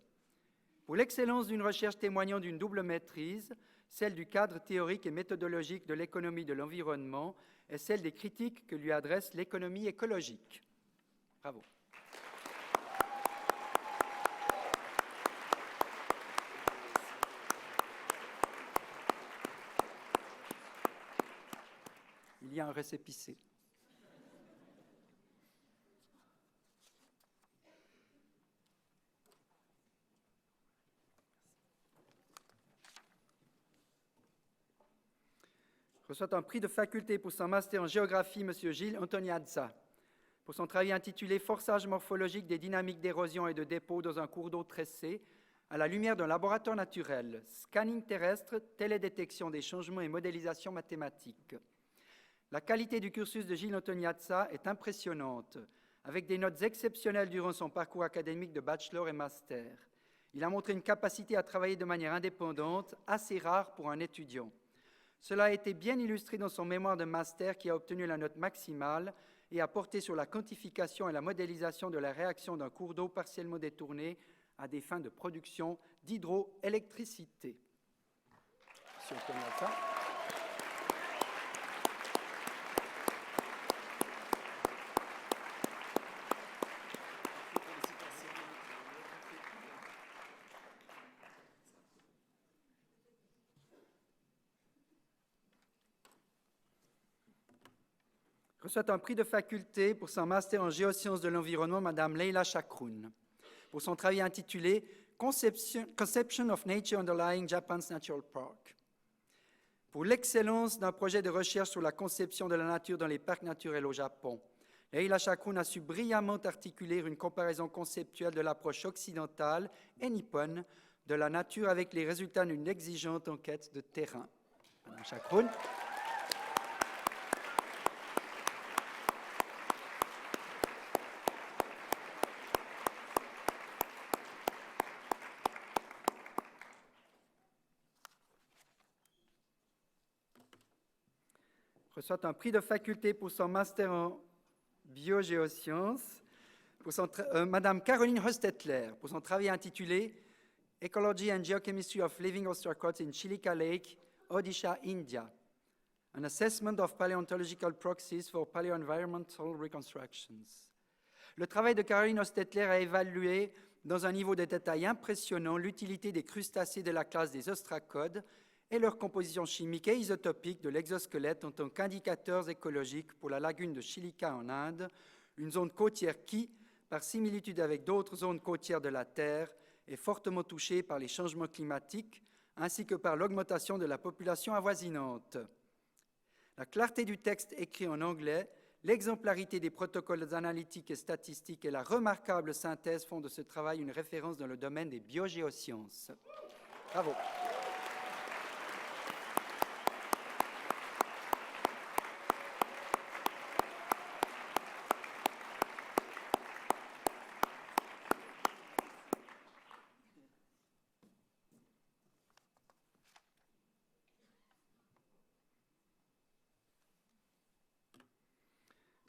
[SPEAKER 1] Pour l'excellence d'une recherche témoignant d'une double maîtrise, celle du cadre théorique et méthodologique de l'économie de l'environnement et celle des critiques que lui adresse l'économie écologique. Bravo. Il y a un récépissé. Reçoit un prix de faculté pour son master en géographie, M. Gilles Antoniazza, pour son travail intitulé « Forçage morphologique des dynamiques d'érosion et de dépôt dans un cours d'eau tressé à la lumière d'un laboratoire naturel, scanning terrestre, télédétection des changements et modélisation mathématique ». La qualité du cursus de Gilles Antoniazza est impressionnante, avec des notes exceptionnelles durant son parcours académique de bachelor et master. Il a montré une capacité à travailler de manière indépendante, assez rare pour un étudiant. Cela a été bien illustré dans son mémoire de master qui a obtenu la note maximale et a porté sur la quantification et la modélisation de la réaction d'un cours d'eau partiellement détourné à des fins de production d'hydroélectricité. Monsieur Antoniazza. Reçoit un prix de faculté pour son master en géosciences de l'environnement, Mme Leila Chakroun, pour son travail intitulé « Conception of Nature Underlying Japan's Natural Park ». Pour l'excellence d'un projet de recherche sur la conception de la nature dans les parcs naturels au Japon, Leila Chakroun a su brillamment articuler une comparaison conceptuelle de l'approche occidentale et nippone de la nature avec les résultats d'une exigeante enquête de terrain. Mme Chakroun. Reçoit un prix de faculté pour son master en biogéosciences, Madame Caroline Hostetler, pour son travail intitulé « Ecology and Geochemistry of Living Ostracods in Chilika Lake, Odisha, India. An Assessment of Paleontological Proxies for Paleoenvironmental Reconstructions ». Le travail de Caroline Hostetler a évalué dans un niveau de détail impressionnant l'utilité des crustacés de la classe des ostracodes et leur composition chimique et isotopique de l'exosquelette en tant qu'indicateurs écologiques pour la lagune de Chilika en Inde, une zone côtière qui, par similitude avec d'autres zones côtières de la Terre, est fortement touchée par les changements climatiques ainsi que par l'augmentation de la population avoisinante. La clarté du texte écrit en anglais, l'exemplarité des protocoles analytiques et statistiques et la remarquable synthèse font de ce travail une référence dans le domaine des biogéosciences. Bravo.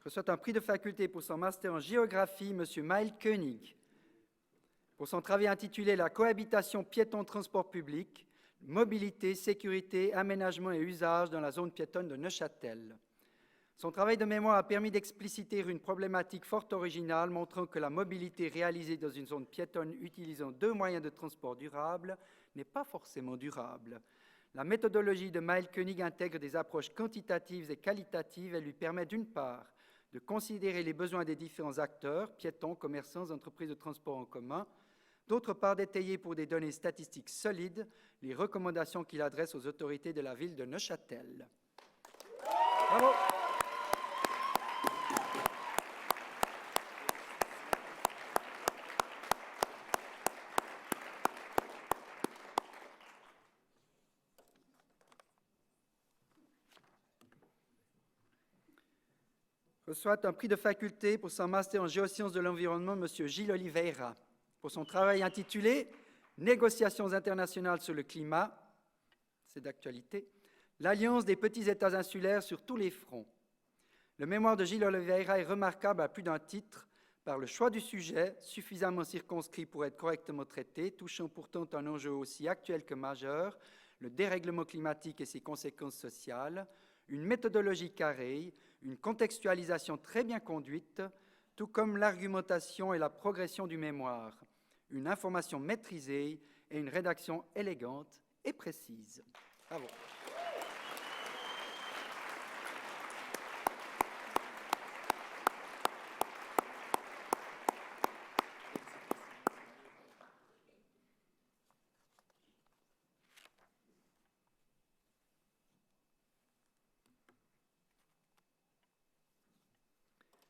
[SPEAKER 1] Reçoit un prix de faculté pour son master en géographie, M. Maël Koenig, pour son travail intitulé « La cohabitation piéton-transport public, mobilité, sécurité, aménagement et usage dans la zone piétonne de Neuchâtel ». Son travail de mémoire a permis d'expliciter une problématique fort originale montrant que la mobilité réalisée dans une zone piétonne utilisant deux moyens de transport durables n'est pas forcément durable. La méthodologie de Maël Koenig intègre des approches quantitatives et qualitatives et lui permet d'une part de considérer les besoins des différents acteurs, piétons, commerçants, entreprises de transport en commun, D'autre part, d'étayer pour des données statistiques solides les recommandations qu'il adresse aux autorités de la ville de Neuchâtel. Bravo! Reçoit un prix de faculté pour son master en géosciences de l'environnement, M. Gilles Oliveira, pour son travail intitulé « Négociations internationales sur le climat », c'est d'actualité, l'alliance des petits États insulaires sur tous les fronts. Le mémoire de Gilles Oliveira est remarquable à plus d'un titre par le choix du sujet, suffisamment circonscrit pour être correctement traité, touchant pourtant un enjeu aussi actuel que majeur, le dérèglement climatique et ses conséquences sociales, une méthodologie carrée, une contextualisation très bien conduite, tout comme l'argumentation et la progression du mémoire, une information maîtrisée et une rédaction élégante et précise. Bravo.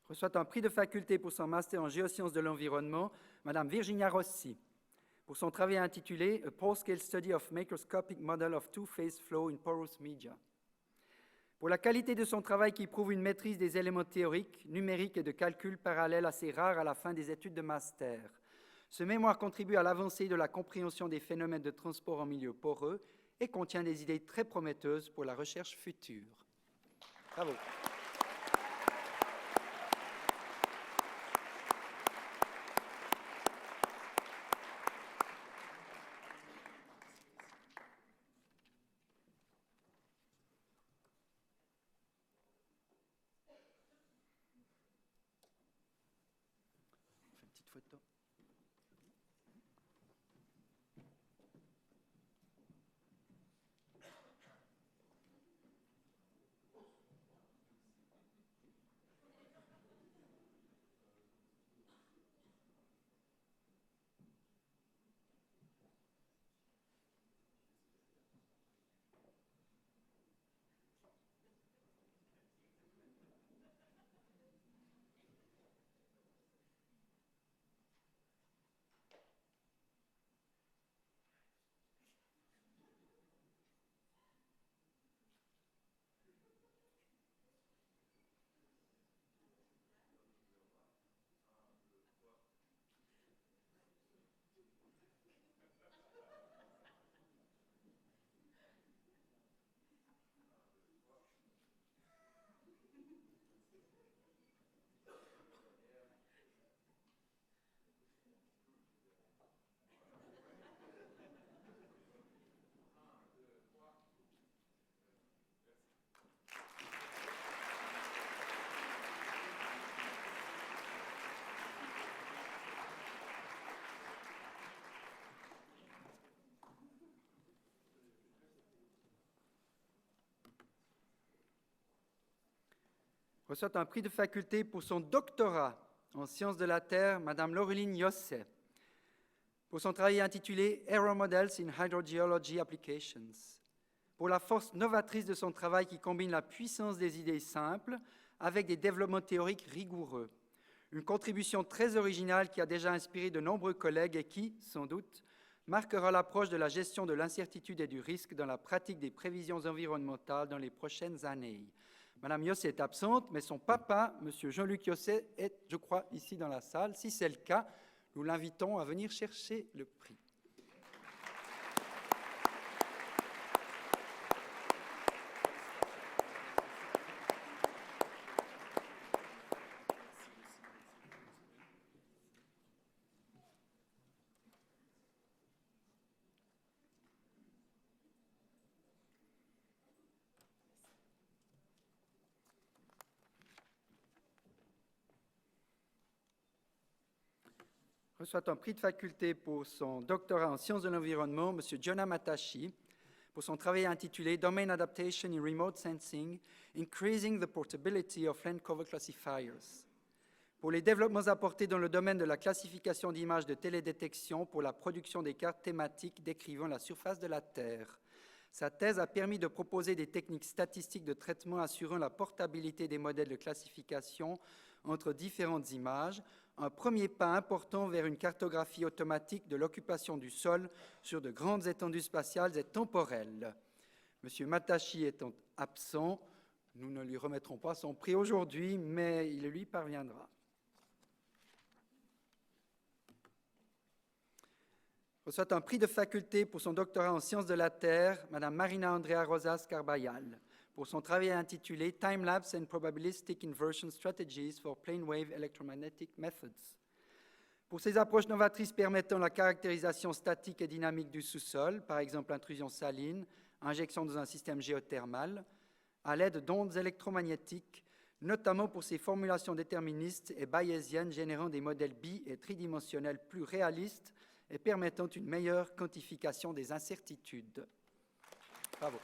[SPEAKER 1] Reçoit un prix de faculté pour son master en géosciences de l'environnement, Mme Virginia Rossi, pour son travail intitulé « A Pole-Scale Study of Macroscopic Model of Two-Phase Flow in Porous Media ». Pour la qualité de son travail qui prouve une maîtrise des éléments théoriques, numériques et de calcul parallèles assez rares à la fin des études de master. Ce mémoire contribue à l'avancée de la compréhension des phénomènes de transport en milieu poreux et contient des idées très prometteuses pour la recherche future. Bravo. Photo. Reçoit un prix de faculté pour son doctorat en sciences de la Terre, Mme Laureline Yosset, pour son travail intitulé « Error Models in Hydrogeology Applications », pour la force novatrice de son travail qui combine la puissance des idées simples avec des développements théoriques rigoureux. Une contribution très originale qui a déjà inspiré de nombreux collègues et qui, sans doute, marquera l'approche de la gestion de l'incertitude et du risque dans la pratique des prévisions environnementales dans les prochaines années. Madame Yosset est absente, mais son papa, Monsieur Jean-Luc Yosset, est, je crois, ici dans la salle. Si c'est le cas, nous l'invitons à venir chercher le prix. Reçoit un prix de faculté pour son doctorat en sciences de l'environnement, M. Jonah Matashi, pour son travail intitulé « Domain Adaptation in Remote Sensing, Increasing the Portability of Land Cover Classifiers », pour les développements apportés dans le domaine de la classification d'images de télédétection pour la production des cartes thématiques décrivant la surface de la Terre. Sa thèse a permis de proposer des techniques statistiques de traitement assurant la portabilité des modèles de classification entre différentes images, un premier pas important vers une cartographie automatique de l'occupation du sol sur de grandes étendues spatiales et temporelles. M. Matashi étant absent, nous ne lui remettrons pas son prix aujourd'hui, mais il lui parviendra. Reçoit un prix de faculté pour son doctorat en sciences de la Terre, Mme Marina Andrea Rosas Carbayal, pour son travail intitulé Time-Lapse and Probabilistic Inversion Strategies for Plane Wave Electromagnetic Methods. Pour ses approches novatrices permettant la caractérisation statique et dynamique du sous-sol, par exemple intrusion saline, injection dans un système géothermal, à l'aide d'ondes électromagnétiques, notamment pour ses formulations déterministes et bayésiennes générant des modèles bi- et tridimensionnels plus réalistes et permettant une meilleure quantification des incertitudes. Bravo.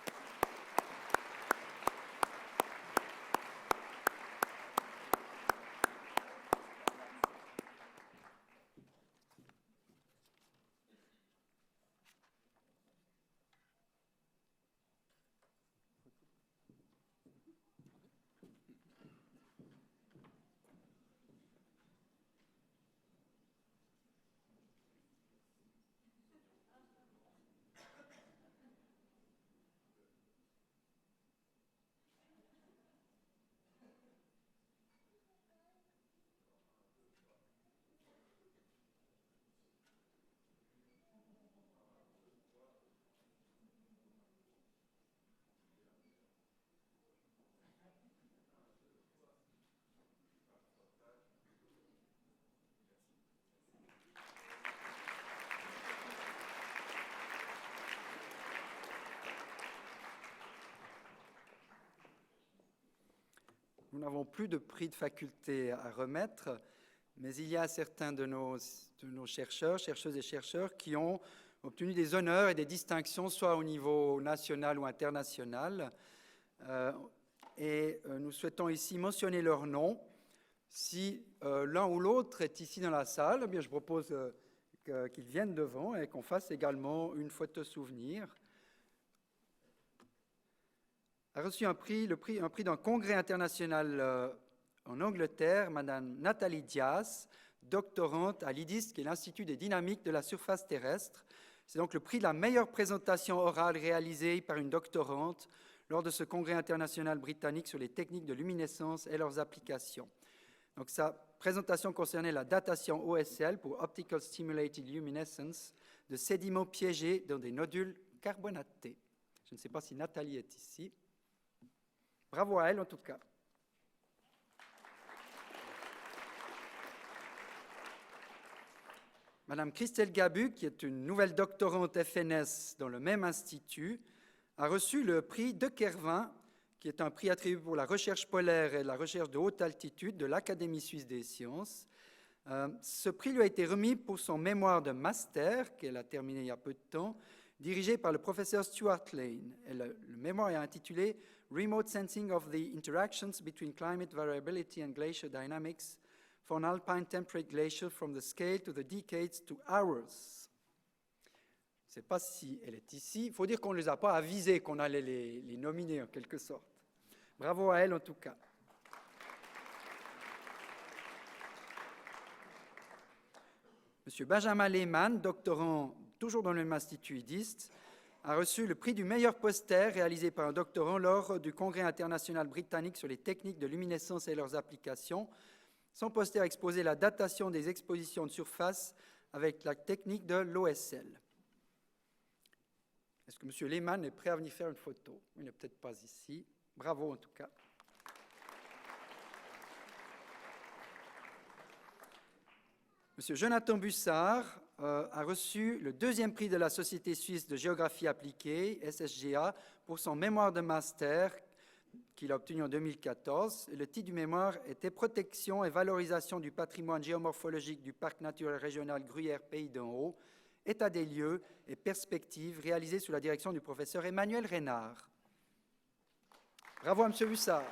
[SPEAKER 1] Nous n'avons plus de prix de faculté à remettre, mais il y a certains de nos chercheurs, chercheuses et chercheurs qui ont obtenu des honneurs et des distinctions, soit au niveau national ou international. Nous souhaitons ici mentionner leurs noms. Si l'un ou l'autre est ici dans la salle, eh bien, je propose qu'ils viennent devant et qu'on fasse également une photo souvenir. A reçu un prix d'un congrès international en Angleterre, Madame Nathalie Dias, doctorante à l'IDIS, qui est l'Institut des dynamiques de la surface terrestre. C'est donc le prix de la meilleure présentation orale réalisée par une doctorante lors de ce congrès international britannique sur les techniques de luminescence et leurs applications. Donc, sa présentation concernait la datation OSL pour Optical Stimulated Luminescence de sédiments piégés dans des nodules carbonatés. Je ne sais pas si Nathalie est ici. Bravo à elle, en tout cas. Madame Christelle Gabu, qui est une nouvelle doctorante FNS dans le même institut, a reçu le prix de Kervin, qui est un prix attribué pour la recherche polaire et la recherche de haute altitude de l'Académie suisse des sciences. Ce prix lui a été remis pour son mémoire de master, qu'elle a terminé il y a peu de temps, dirigé par le professeur Stuart Lane. Et le mémoire est intitulé « Remote Sensing of the Interactions between Climate Variability and Glacier Dynamics for an Alpine Temperate Glacier from the Scale to the Decades to Hours ». Je ne sais pas si elle est ici. Il faut dire qu'on ne les a pas avisés qu'on allait les nominer en quelque sorte. Bravo à elle en tout cas. Monsieur Benjamin Lehmann, doctorant toujours dans le même institut IDIST, a reçu le prix du meilleur poster réalisé par un doctorant lors du Congrès international britannique sur les techniques de luminescence et leurs applications. Son poster exposait la datation des expositions de surface avec la technique de l'OSL. Est-ce que M. Lehmann est prêt à venir faire une photo? Il n'est peut-être pas ici. Bravo en tout cas. M. Jonathan Bussard a reçu le deuxième prix de la Société suisse de géographie appliquée, SSGA, pour son mémoire de master qu'il a obtenu en 2014. Et le titre du mémoire était « Protection et valorisation du patrimoine géomorphologique du parc naturel régional Gruyère-Pays d'en Haut, état des lieux et perspectives » réalisé sous la direction du professeur Emmanuel Reynard. Bravo à M. Bussard.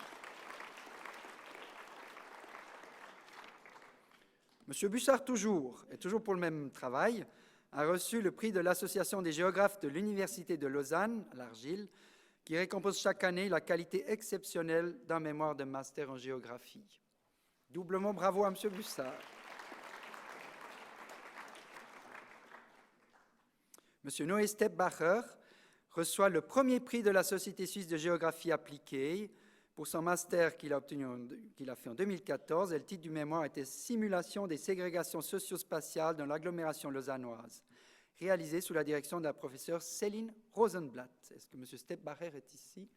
[SPEAKER 1] Monsieur Bussard, toujours, et toujours pour le même travail, a reçu le prix de l'Association des géographes de l'Université de Lausanne, à l'Argile, qui récompense chaque année la qualité exceptionnelle d'un mémoire de master en géographie. Doublement bravo à Monsieur Bussard. Monsieur Noé Steppbacher reçoit le premier prix de la Société suisse de géographie appliquée pour son master qu'il a fait en 2014. Et le titre du mémoire était « Simulation des ségrégations socio-spatiales dans l'agglomération lausannoise », réalisé sous la direction de la professeure Céline Rosenblatt. Est-ce que M. Steppbacher est ici?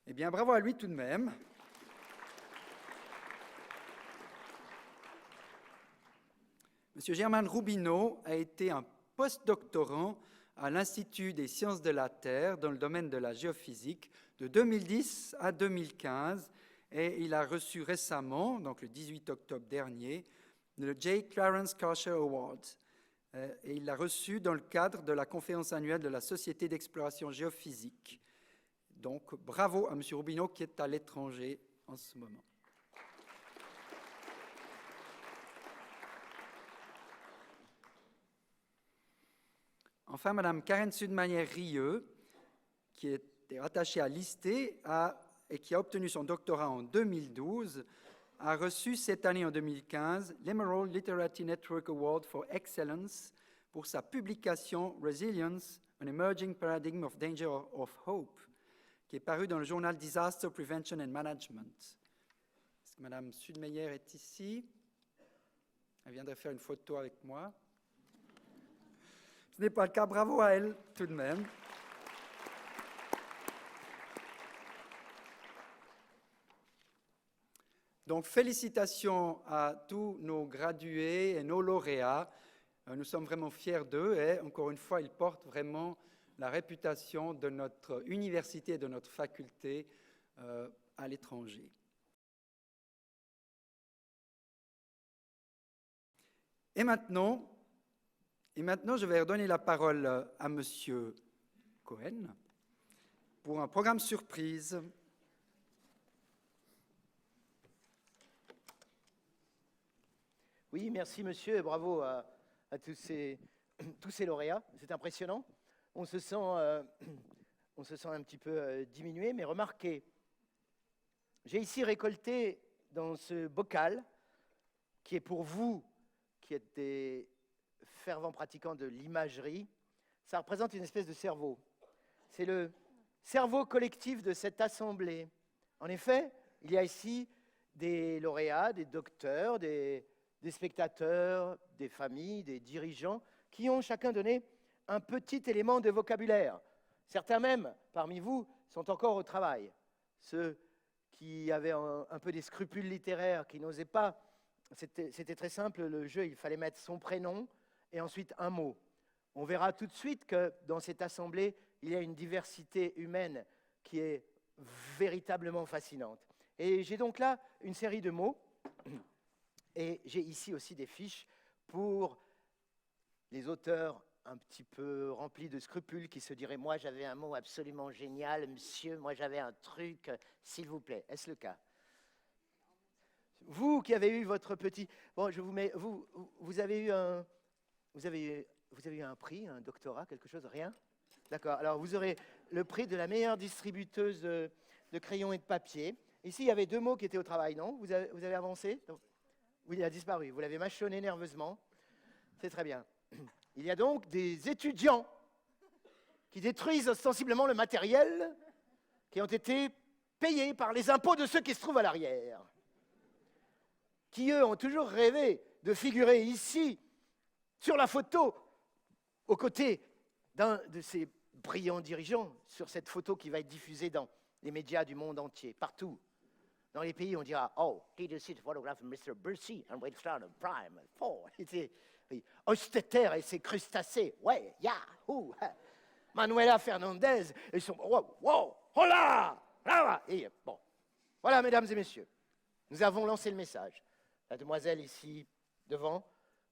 [SPEAKER 1] Eh bien, bravo à lui tout de même. M. Germain Roubineau a été un postdoctorant à l'Institut des sciences de la Terre dans le domaine de la géophysique de 2010 à 2015 et il a reçu récemment, donc le 18 octobre dernier, le J. Clarence Karcher Award. Et il l'a reçu dans le cadre de la conférence annuelle de la Société d'exploration géophysique. Donc, bravo à M. Roubineau qui est à l'étranger en ce moment. Enfin, Mme Karen Sudmanière-Rieux, qui était rattachée à l'ISTE et qui a obtenu son doctorat en 2012, a reçu cette année en 2015 l'Emerald Literary Network Award for Excellence pour sa publication Resilience, an Emerging Paradigm of Danger of Hope, qui est parue dans le journal Disaster Prevention and Management. Est-ce que Mme Sudmeyer est ici? Elle viendrait faire une photo avec moi. Ce n'est pas le cas, bravo à elle tout de même. Donc, félicitations à tous nos gradués et nos lauréats. Nous sommes vraiment fiers d'eux et, encore une fois, ils portent vraiment la réputation de notre université et de notre faculté à l'étranger. Et maintenant, je vais redonner la parole à M. Cohen pour un programme surprise.
[SPEAKER 2] Oui, merci monsieur et bravo à tous ces lauréats. C'est impressionnant. On se sent un petit peu diminué, mais remarquez, j'ai ici récolté dans ce bocal, qui est pour vous, qui êtes des fervents pratiquants de l'imagerie, ça représente une espèce de cerveau. C'est le cerveau collectif de cette assemblée. En effet, il y a ici des lauréats, des docteurs, des spectateurs, des familles, des dirigeants, qui ont chacun donné un petit élément de vocabulaire. Certains même, parmi vous, sont encore au travail. Ceux qui avaient un peu des scrupules littéraires, qui n'osaient pas, c'était très simple, le jeu, il fallait mettre son prénom et ensuite un mot. On verra tout de suite que dans cette assemblée, il y a une diversité humaine qui est véritablement fascinante. Et j'ai donc là une série de mots. Et j'ai ici aussi des fiches pour les auteurs un petit peu remplis de scrupules qui se diraient « Moi, j'avais un mot absolument génial, monsieur, moi, j'avais un truc, s'il vous plaît. » Est-ce le cas? Vous qui avez eu votre petit... Bon, je vous mets... Vous avez eu un prix, un doctorat, quelque chose? Rien? D'accord. Alors, vous aurez le prix de la meilleure distributeuse de crayons et de papier. Ici, il y avait 2 mots qui étaient au travail, non? Vous avez avancé? Oui, il a disparu. Vous l'avez mâchonné nerveusement. C'est très bien. Il y a donc des étudiants qui détruisent ostensiblement le matériel qui ont été payés par les impôts de ceux qui se trouvent à l'arrière, qui, eux, ont toujours rêvé de figurer ici, sur la photo, aux côtés d'un de ces brillants dirigeants, sur cette photo qui va être diffusée dans les médias du monde entier, partout. Dans les pays, on dira « Oh, did you see the photograph of Mr. Bercy and Wade Star Prime 4 » Osteter et ses crustacés, ouais, yahoo! Manuela Fernandez, ils sont « Wow, wow, hola! Là, et bon, voilà, mesdames et messieurs, nous avons lancé le message. La demoiselle ici, devant,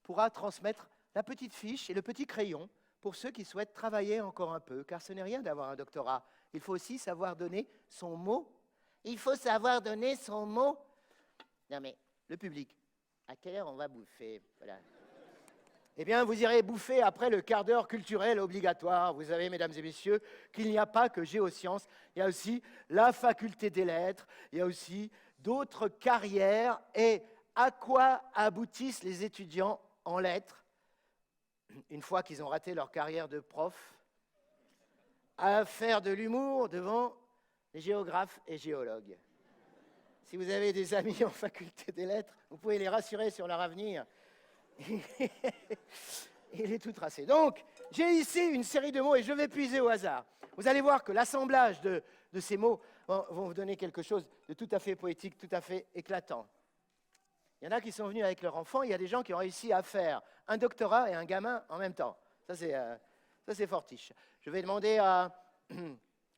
[SPEAKER 2] pourra transmettre la petite fiche et le petit crayon pour ceux qui souhaitent travailler encore un peu, car ce n'est rien d'avoir un doctorat. Il faut aussi savoir donner son mot. Il faut savoir donner son mot. Non mais, le public, À quelle heure on va bouffer? Voilà. Eh bien, vous irez bouffer après le quart d'heure culturel obligatoire. Vous savez, mesdames et messieurs, qu'il n'y a pas que géosciences, il y a aussi la faculté des lettres, il y a aussi d'autres carrières. Et à quoi aboutissent les étudiants en lettres, une fois qu'ils ont raté leur carrière de prof? À faire de l'humour devant les géographes et géologues. Si vous avez des amis en faculté des lettres, vous pouvez les rassurer sur leur avenir. Il est tout tracé. Donc, j'ai ici une série de mots et je vais puiser au hasard. Vous allez voir que l'assemblage de ces mots vont vous donner quelque chose de tout à fait poétique, tout à fait éclatant. Il y en a qui sont venus avec leur enfant, il y a des gens qui ont réussi à faire un doctorat et un gamin en même temps. Ça, c'est fortiche. Je vais demander à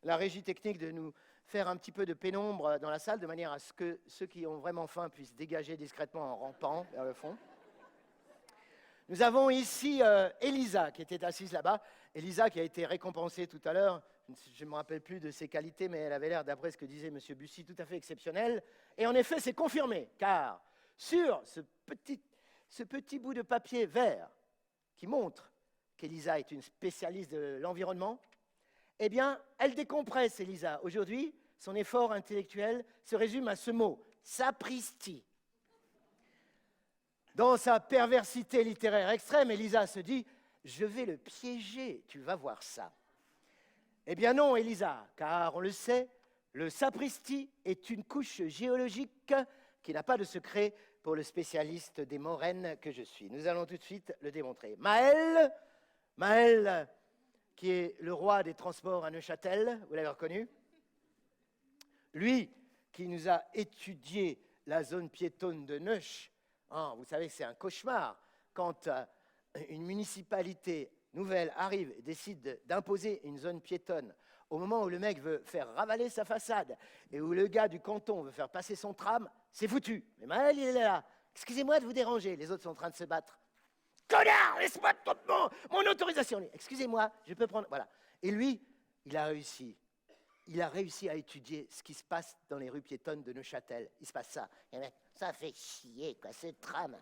[SPEAKER 2] la régie technique de nous faire un petit peu de pénombre dans la salle, de manière à ce que ceux qui ont vraiment faim puissent dégager discrètement en rampant vers le fond. Nous avons ici Elisa, qui était assise là-bas. Elisa qui a été récompensée tout à l'heure. Je ne me rappelle plus de ses qualités, mais elle avait l'air, d'après ce que disait M. Bussy, tout à fait exceptionnelle. Et en effet, c'est confirmé, car sur ce petit bout de papier vert qui montre qu'Elisa est une spécialiste de l'environnement, eh bien, elle décompresse, Elisa. Aujourd'hui, son effort intellectuel se résume à ce mot, sapristi. Dans sa perversité littéraire extrême, Elisa se dit « Je vais le piéger, tu vas voir ça ». Eh bien non, Elisa, car on le sait, le sapristi est une couche géologique qui n'a pas de secret pour le spécialiste des moraines que je suis. Nous allons tout de suite le démontrer. Maël, qui est le roi des transports à Neuchâtel, vous l'avez reconnu? Lui qui nous a étudié la zone piétonne de Neuch. Oh, vous savez, c'est un cauchemar quand une municipalité nouvelle arrive et décide d'imposer une zone piétonne au moment où le mec veut faire ravaler sa façade et où le gars du canton veut faire passer son tram, c'est foutu. Mais Maël, il est là. Excusez-moi de vous déranger. Les autres sont en train de se battre. Connard, laisse-moi mon autorisation. Excusez-moi, je peux prendre... Voilà. Et lui, il a réussi. Il a réussi à étudier ce qui se passe dans les rues piétonnes de Neuchâtel. Il se passe ça. Ça fait chier, quoi, ce tram.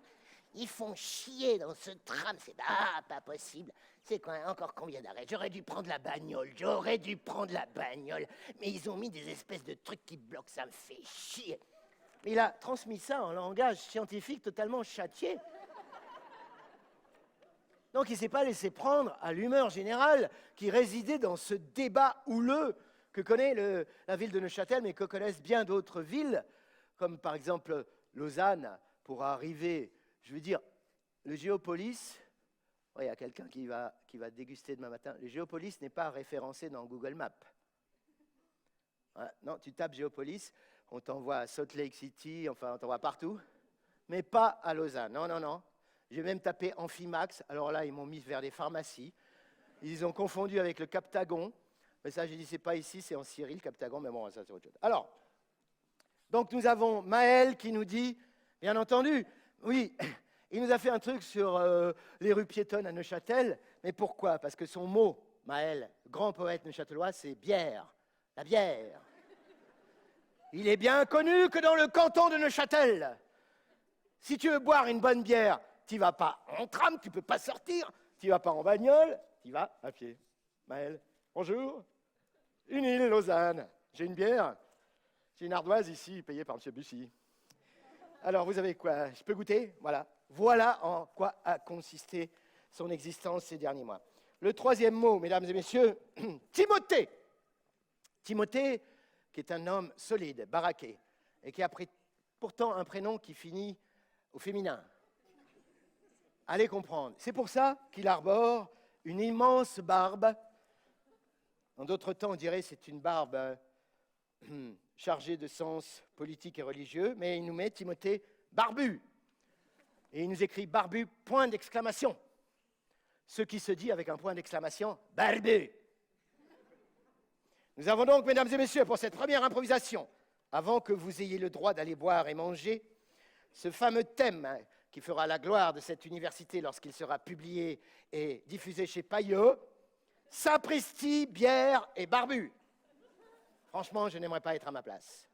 [SPEAKER 2] Ils font chier dans ce tram. C'est pas possible. C'est quoi, encore combien d'arrêts? J'aurais dû prendre la bagnole. Mais ils ont mis des espèces de trucs qui bloquent. Ça me fait chier. Il a transmis ça en langage scientifique totalement châtié. Donc il ne s'est pas laissé prendre à l'humeur générale qui résidait dans ce débat houleux que connaît la ville de Neuchâtel, mais que connaissent bien d'autres villes, comme par exemple Lausanne, pour arriver, je veux dire, le Géopolis, il y a quelqu'un qui va déguster demain matin, le Géopolis n'est pas référencé dans Google Maps. Non, tu tapes Géopolis, on t'envoie à Salt Lake City, enfin on t'envoie partout, mais pas à Lausanne, non. J'ai même tapé Amphimax, alors là ils m'ont mis vers des pharmacies, ils ont confondu avec le Captagon, mais ça j'ai dit c'est pas ici, c'est en Syrie le Captagon, mais bon ça c'est autre chose. Alors, donc nous avons Maël qui nous dit, bien entendu, oui, il nous a fait un truc sur les rues piétonnes à Neuchâtel, mais pourquoi? Parce que son mot, Maël, grand poète neuchâtelois, c'est bière, la bière. Il est bien connu que dans le canton de Neuchâtel, si tu veux boire une bonne bière, tu vas pas en tram, tu peux pas sortir, tu vas pas en bagnole, tu vas à pied. Maël, bonjour, une île, Lausanne, j'ai une bière, j'ai une ardoise ici, payée par M. Bussy. Alors, vous avez quoi? Je peux goûter? Voilà en quoi a consisté son existence ces derniers mois. Le troisième mot, mesdames et messieurs, Timothée. Timothée, qui est un homme solide, baraqué, et qui a pris pourtant un prénom qui finit au féminin. Allez comprendre. C'est pour ça qu'il arbore une immense barbe. En d'autres temps, on dirait que c'est une barbe chargée de sens politique et religieux, mais il nous met Timothée barbu. Et il nous écrit barbu, point d'exclamation. Ce qui se dit avec un point d'exclamation, barbu. Nous avons donc, mesdames et messieurs, pour cette première improvisation, avant que vous ayez le droit d'aller boire et manger, ce fameux thème qui fera la gloire de cette université lorsqu'il sera publié et diffusé chez Payot, sapristi, bière et barbu. Franchement, je n'aimerais pas être à ma place.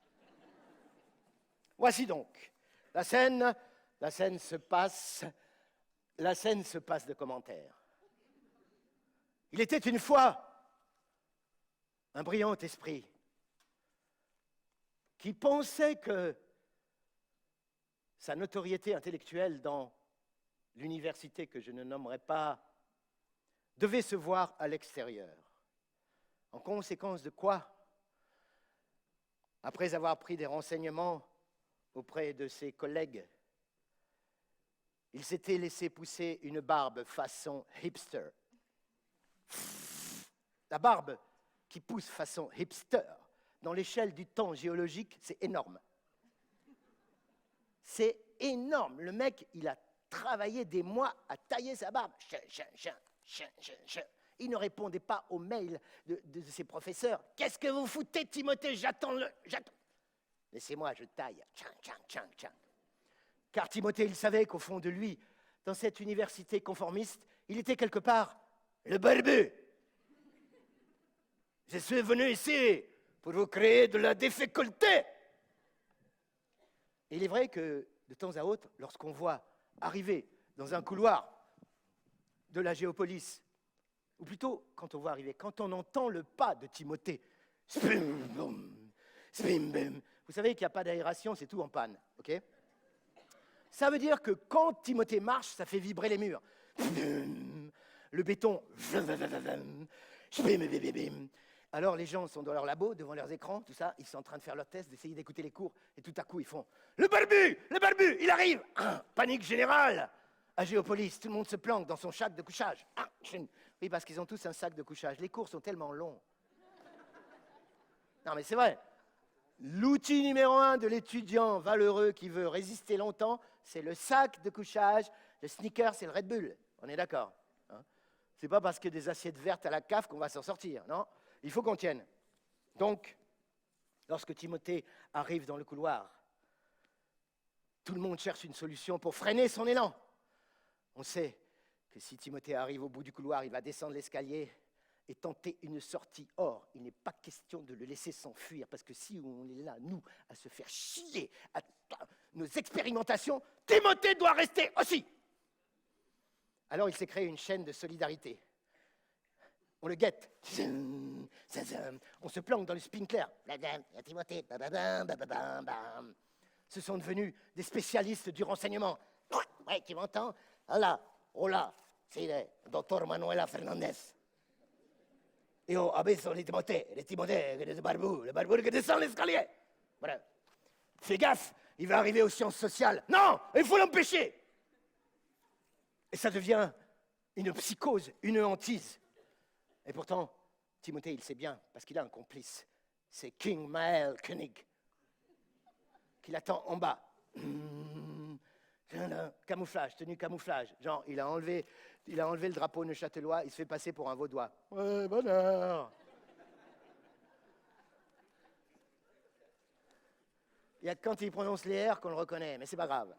[SPEAKER 2] Voici donc la scène La scène se passe de commentaires. Il était une fois un brillant esprit qui pensait que sa notoriété intellectuelle dans l'université que je ne nommerai pas devait se voir à l'extérieur. En conséquence de quoi, après avoir pris des renseignements auprès de ses collègues, il s'était laissé pousser une barbe façon hipster. La barbe qui pousse façon hipster, dans l'échelle du temps géologique, c'est énorme. C'est énorme. Le mec, il a travaillé des mois à tailler sa barbe. Il ne répondait pas aux mails de ses professeurs. « Qu'est-ce que vous foutez, Timothée? J'attends. Laissez-moi, je taille. » Car Timothée, il savait qu'au fond de lui, dans cette université conformiste, il était quelque part le barbu. Je suis venu ici pour vous créer de la difficulté. Et il est vrai que, de temps à autre, lorsqu'on voit arriver dans un couloir de la Géopolis, ou plutôt, quand on entend le pas de Timothée, spim, boum, spim, bim. Vous savez qu'il n'y a pas d'aération, c'est tout en panne, ok? Ça veut dire que quand Timothée marche, ça fait vibrer les murs. Le béton. Alors les gens sont dans leur labo, devant leurs écrans, tout ça, ils sont en train de faire leur test, d'essayer d'écouter les cours, et tout à coup ils font « Le barbu, il arrive !» Panique générale. À Géopolis, tout le monde se planque dans son sac de couchage. Oui, parce qu'ils ont tous un sac de couchage. Les cours sont tellement longs. Non, mais c'est vrai. L'outil numéro 1 de l'étudiant valeureux qui veut résister longtemps, c'est le sac de couchage. Le sneaker, c'est le Red Bull. On est d'accord, hein? C'est pas parce qu'il y a des assiettes vertes à la cave qu'on va s'en sortir, non? Il faut qu'on tienne. Donc, lorsque Timothée arrive dans le couloir, tout le monde cherche une solution pour freiner son élan. On sait que si Timothée arrive au bout du couloir, il va descendre l'escalier et tenter une sortie. Or, il n'est pas question de le laisser s'enfuir, parce que si on est là, nous, à se faire chier à nos expérimentations, Timothée doit rester aussi. Alors, il s'est créé une chaîne de solidarité. On le guette. On se planque dans le sprinkler. Timothée. Ce sont devenus des spécialistes du renseignement. Ouais, tu m'entends? Hola, c'est le docteur Manuela Fernandez. Io ho visto le Timothée le barbu qui descend l'escalier. Voilà. Fais gaffe, il va arriver aux sciences sociales. Non, il faut l'empêcher. Et ça devient une psychose, une hantise. Et pourtant, Timothée, il sait bien, parce qu'il a un complice. C'est King Mael Koenig, qui l'attend en bas. Camouflage, tenue camouflage. Genre, il a enlevé le drapeau neuchâtelois, il se fait passer pour un vaudois. Ouais, bonheur. Il y a que quand il prononce les R qu'on le reconnaît, mais c'est pas grave.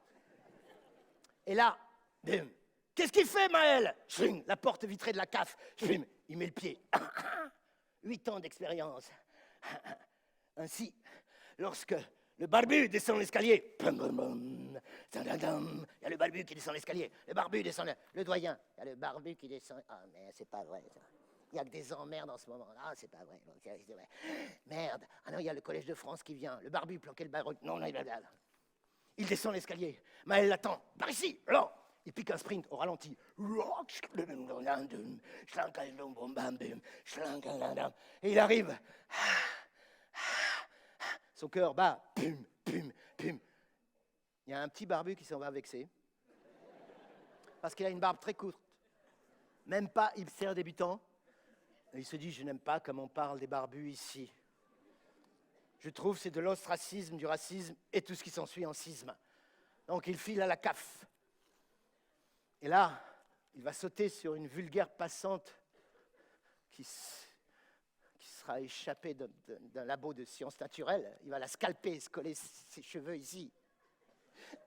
[SPEAKER 2] Et là, bim. Qu'est-ce qu'il fait, Maël? Schling, la porte vitrée de la CAF. Schling, il met le pied. 8 ans d'expérience. Ainsi, lorsque le barbu descend l'escalier, il y a le barbu qui descend l'escalier. Le barbu descend le doyen. Il y a le barbu qui descend. Ah, mais c'est pas vrai, ça. Il n'y a que des emmerdes en ce moment. Ah, c'est pas vrai. C'est vrai. Merde. Ah non, il y a le Collège de France qui vient. Le barbu planqué le barbu. Non, il descend l'escalier. Maël l'attend. Par ici. Alors, il pique un sprint au ralenti. Et il arrive. Son cœur bat. Pum, pum, pum. Il y a un petit barbu qui s'en va vexer. Parce qu'il a une barbe très courte. Même pas hipster débutant. Et il se dit, je n'aime pas comme on parle des barbus ici. Je trouve que c'est de l'ostracisme, du racisme et tout ce qui s'ensuit en schisme. Donc il file à la CAF. Et là, il va sauter sur une vulgaire passante qui sera échappée d'un labo de sciences naturelles. Il va la scalper, se coller ses cheveux ici.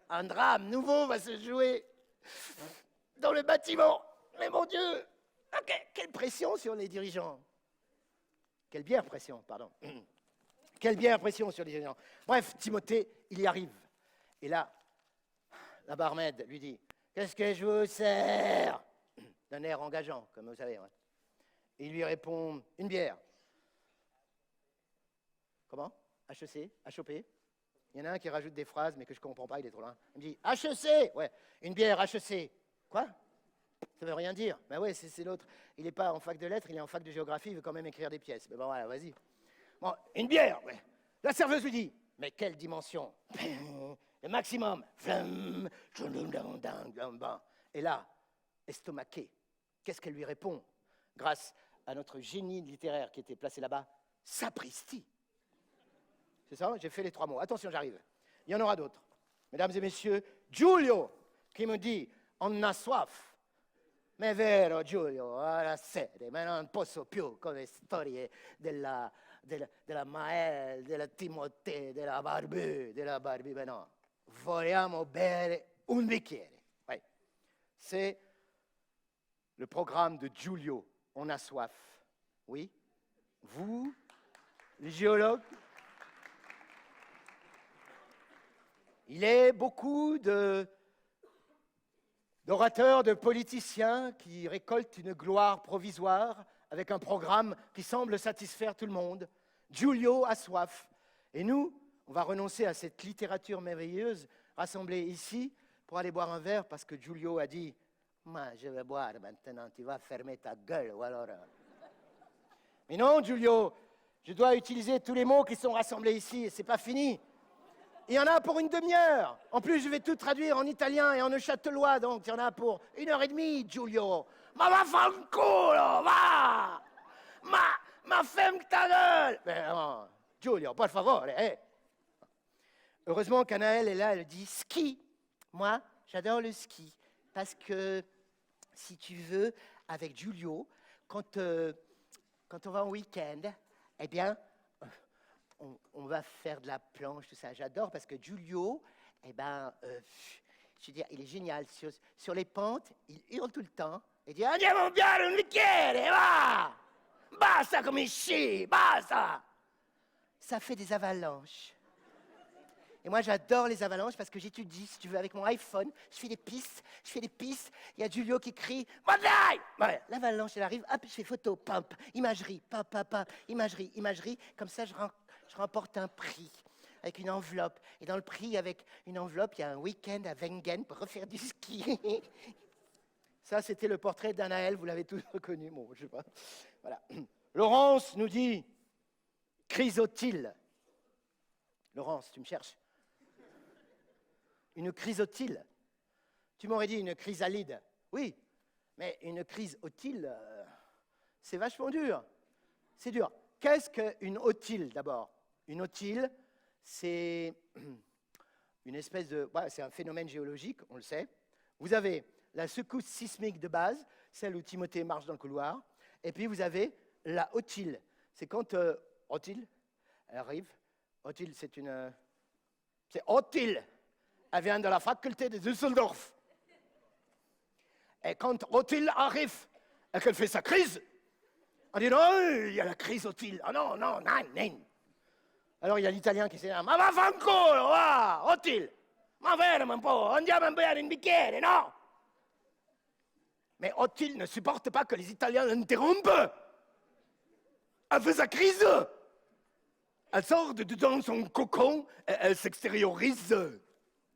[SPEAKER 2] Un drame nouveau va se jouer dans le bâtiment. Mais mon Dieu, quelle pression sur les dirigeants. Quelle bière pression, pardon. Quelle bière pression sur les dirigeants. Bref, Timothée, il y arrive. Et là, La barmaid lui dit « Qu'est-ce que je vous sers ?» d'un air engageant, comme vous savez. Ouais. Il lui répond « Une bière. » Comment? HEC? HOP? Il y en a un qui rajoute des phrases, mais que je ne comprends pas, il est trop loin. Il me dit « HEC !» Ouais, une bière HEC. Quoi? Ça veut rien dire. Ben ouais, c'est l'autre. Il n'est pas en fac de lettres, il est en fac de géographie, il veut quand même écrire des pièces. Mais bon, voilà, vas-y. Bon, une bière, ouais. La serveuse lui dit « Mais quelle dimension? Le maximum. » Et là, estomaqué, qu'est-ce qu'elle lui répond? Grâce à notre génie littéraire qui était placé là-bas, sapristi. C'est ça? J'ai fait les 3 mots. Attention, j'arrive. Il y en aura d'autres. Mesdames et messieurs, Giulio, qui me dit « On a soif ». Ma è vero, Giulio, ho la sede, ma non posso più con le storie della Mael, della Timothée, della Barbie, ma no. Vogliamo bere un bicchiere. Ouais. C'est le programme de Giulio, On a soif. Oui? Vous, les géologues? Il est beaucoup d'orateurs, de politiciens qui récoltent une gloire provisoire avec un programme qui semble satisfaire tout le monde. Giulio a soif. Et nous, on va renoncer à cette littérature merveilleuse rassemblée ici pour aller boire un verre parce que Giulio a dit « Moi, je vais boire maintenant, tu vas fermer ta gueule. » ou alors... Mais non, Giulio, je dois utiliser tous les mots qui sont rassemblés ici et c'est pas fini. Il y en a pour une demi-heure. En plus, je vais tout traduire en italien et en neuchâtelois, donc il y en a pour 1h30, Giulio. Ma vaffanculo, va! Ma ferme ta gueule! Mais non, Giulio, por favore, eh. Heureusement qu'Anaël est là, elle dit ski. Moi, j'adore le ski. Parce que, si tu veux, avec Giulio, quand on va en week-end, eh bien, on va faire de la planche, tout ça. J'adore parce que Giulio, eh ben, je veux dire, il est génial. Sur les pentes, il hurle tout le temps. Il dit « Andiamo a bere un bicchiere, va! Basta come sci, basta !» Ça fait des avalanches. Et moi, j'adore les avalanches parce que j'étudie, si tu veux, avec mon iPhone. Je fais des pistes. Il y a Giulio qui crie « Monday !» Ouais, l'avalanche, elle arrive, hop, je fais photo, pump, imagerie, imagerie. Comme ça, je remporte un prix avec une enveloppe. Et dans le prix, avec une enveloppe, il y a un week-end à Wengen pour refaire du ski. Ça, c'était le portrait d'Anaël, vous l'avez tous reconnu. Bon, je sais pas. Voilà. Laurence nous dit « Chrysotile ». Laurence, tu me cherches? Une chrysotile. Tu m'aurais dit une chrysalide. Oui, mais une chrysotile, c'est vachement dur. C'est dur. Qu'est-ce qu'une otile, d'abord? Une otile, c'est une espèce de... Ouais, c'est un phénomène géologique, on le sait. Vous avez la secousse sismique de base, celle où Timothée marche dans le couloir, et puis vous avez la otile. C'est quand otile, elle arrive. Otile, c'est une... C'est Otile. Elle vient de la faculté de Düsseldorf. Et quand Otile arrive et qu'elle fait sa crise, on dit non, il y a la crise Otile. Ah non. Alors il y a l'Italien qui s'énerve. Ma vaffanculo, va, Otile. Ma ferma un po', andiamo a bere un bicchiere, no? Mais Otile ne supporte pas que les Italiens l'interrompent. Elle fait sa crise. Elle sort de dedans son cocon et elle s'extériorise.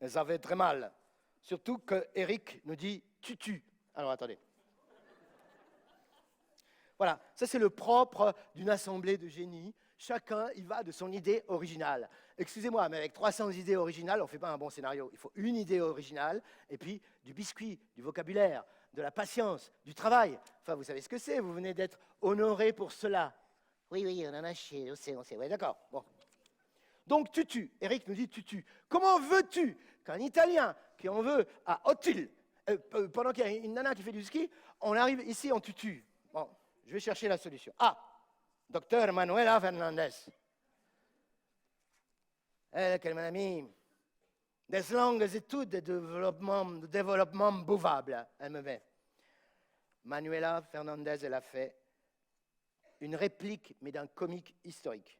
[SPEAKER 2] Elle avait très mal. Surtout que Eric nous dit tutu. Alors attendez. Voilà, ça c'est le propre d'une assemblée de génies. Chacun y va de son idée originale. Excusez-moi, mais avec 300 idées originales, on ne fait pas un bon scénario. Il faut une idée originale et puis du biscuit, du vocabulaire, de la patience, du travail. Enfin, vous savez ce que c'est, vous venez d'être honoré pour cela. Oui, on en a chié, on sait, oui, d'accord. Bon. Donc, tutu. Eric nous dit tutu. Comment veux-tu qu'un Italien qui en veut à Otile, pendant qu'il y a une nana qui fait du ski, on arrive ici en tutu? Bon, je vais chercher la solution. Ah, docteur Manuela Fernandez. Elle, qu'elle m'a mis des longues études de développement bouvable, elle me met. Manuela Fernandez, elle a fait une réplique, mais d'un comique historique.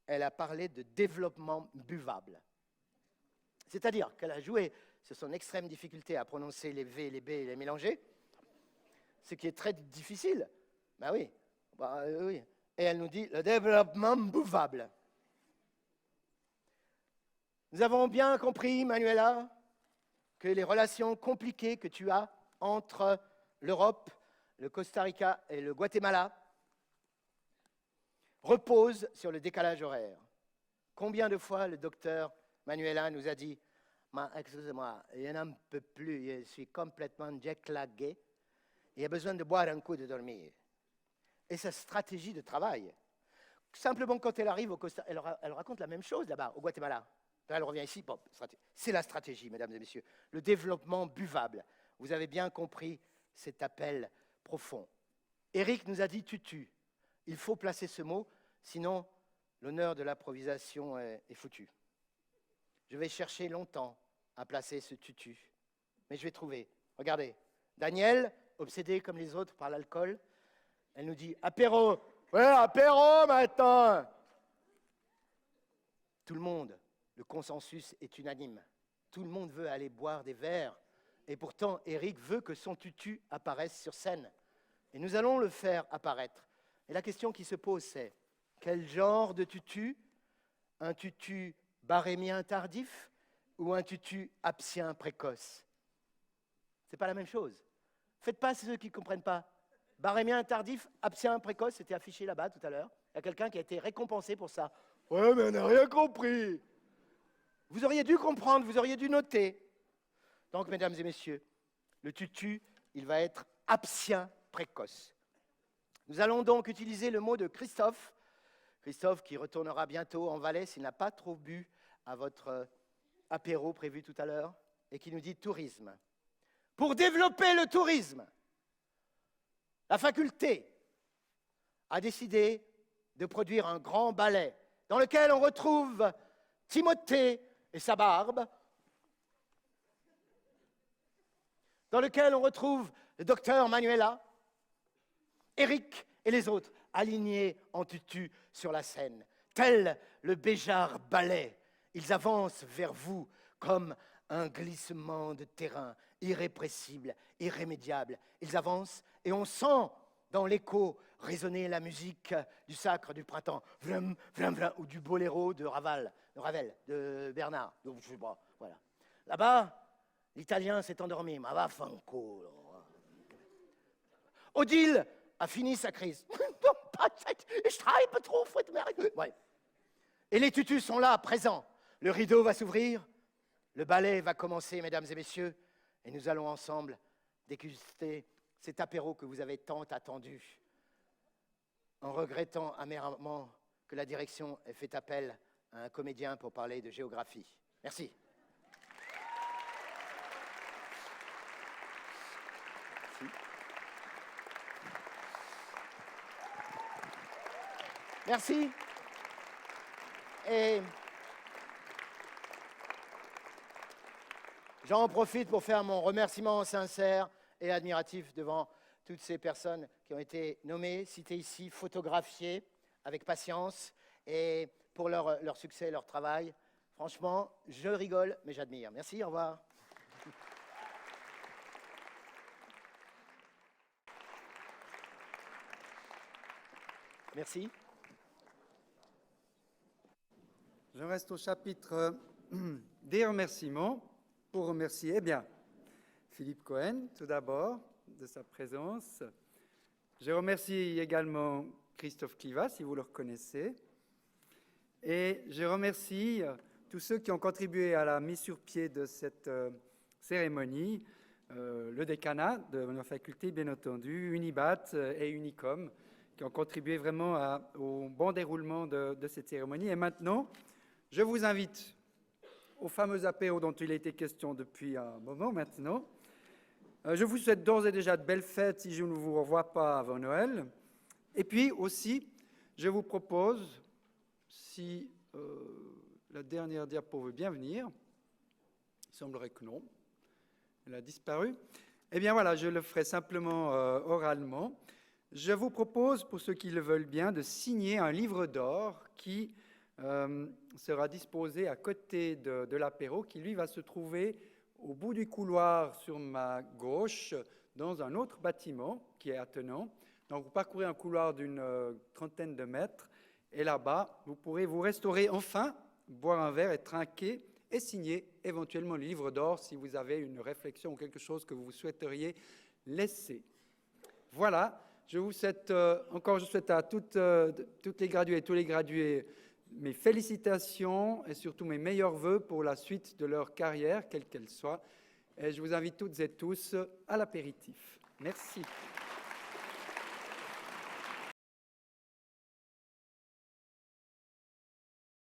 [SPEAKER 2] Elle a parlé de développement buvable. C'est-à-dire qu'elle a joué sur son extrême difficulté à prononcer les V, les B et les mélanger, ce qui est très difficile. Ben oui, oui. Et elle nous dit le développement bouvable. Nous avons bien compris, Manuela, que les relations compliquées que tu as entre l'Europe, le Costa Rica et le Guatemala reposent sur le décalage horaire. Combien de fois le docteur Manuela nous a dit « Excusez-moi, je n'en peux plus, je suis complètement jet-lagué, il a besoin de boire un coup de dormir. » Et sa stratégie de travail, simplement quand elle arrive au Costa Rica, elle raconte la même chose là-bas, au Guatemala. Elle revient ici, bon, c'est la stratégie, mesdames et messieurs. Le développement buvable. Vous avez bien compris cet appel profond. Éric nous a dit tutu. Il faut placer ce mot, sinon l'honneur de l'improvisation est foutu. Je vais chercher longtemps à placer ce tutu, mais je vais trouver. Regardez, Daniel, obsédé comme les autres par l'alcool, elle nous dit apéro. Ouais, apéro maintenant. Tout le monde. Le consensus est unanime. Tout le monde veut aller boire des verres. Et pourtant, Éric veut que son tutu apparaisse sur scène. Et nous allons le faire apparaître. Et la question qui se pose, c'est quel genre de tutu? Un tutu barémien tardif ou un tutu absien précoce? Ce n'est pas la même chose. Faites pas ceux qui ne comprennent pas. Barémien tardif, absien précoce, c'était affiché là-bas tout à l'heure. Il y a quelqu'un qui a été récompensé pour ça. Ouais, mais on n'a rien compris. Vous auriez dû comprendre, vous auriez dû noter. Donc, mesdames et messieurs, le tutu, il va être absien précoce. Nous allons donc utiliser le mot de Christophe. Christophe qui retournera bientôt en Valais s'il n'a pas trop bu à votre apéro prévu tout à l'heure et qui nous dit tourisme. Pour développer le tourisme, la faculté a décidé de produire un grand ballet dans lequel on retrouve Timothée et sa barbe, dans lequel on retrouve le docteur Manuela, Éric et les autres, alignés en tutu sur la scène. Tel le Béjart ballet, ils avancent vers vous comme un glissement de terrain irrépressible, irrémédiable. Ils avancent et on sent dans l'écho résonner la musique du sacre du printemps, vlam, vlam, vlam, ou du boléro de Ravel, de Bernard. Donc, je sais pas, voilà. Là-bas, l'Italien s'est endormi. Ma va fanco. Odile a fini sa crise. Je travaille pas trop. Ouais. Et les tutus sont là, présents. Le rideau va s'ouvrir. Le ballet va commencer, mesdames et messieurs. Et nous allons ensemble déguster cet apéro que vous avez tant attendu, en regrettant amèrement que la direction ait fait appel à un comédien pour parler de géographie. Merci. Merci. Et j'en profite pour faire mon remerciement sincère et admiratif devant toutes ces personnes qui ont été nommées, citées ici, photographiées avec patience et pour leur succès, leur travail. Franchement, je rigole, mais j'admire. Merci, au revoir. Merci.
[SPEAKER 1] Je reste au chapitre des remerciements pour remercier, eh bien, Philippe Cohen, tout d'abord, de sa présence. Je remercie également Christophe Clivat, si vous le reconnaissez. Et je remercie tous ceux qui ont contribué à la mise sur pied de cette cérémonie, le décanat de nos facultés, bien entendu, Unibat et Unicom, qui ont contribué vraiment au bon déroulement de cette cérémonie. Et maintenant, je vous invite au fameux apéro dont il a été question depuis un moment maintenant. Je vous souhaite d'ores et déjà de belles fêtes si je ne vous revois pas avant Noël. Et puis aussi, je vous propose, si la dernière diapo veut bien venir, il semblerait que non, elle a disparu, eh bien voilà, je le ferai simplement oralement. Je vous propose, pour ceux qui le veulent bien, de signer un livre d'or qui sera disposé à côté de l'apéro, qui lui va se trouver au bout du couloir sur ma gauche, dans un autre bâtiment qui est attenant. Donc, vous parcourez un couloir d'une trentaine de mètres et là-bas, vous pourrez vous restaurer enfin, boire un verre et trinquer et signer éventuellement le livre d'or si vous avez une réflexion ou quelque chose que vous souhaiteriez laisser. Voilà, je souhaite à toutes les graduées et tous les gradués mes félicitations et surtout mes meilleurs vœux pour la suite de leur carrière, quelle qu'elle soit. Et je vous invite toutes et tous à l'apéritif. Merci.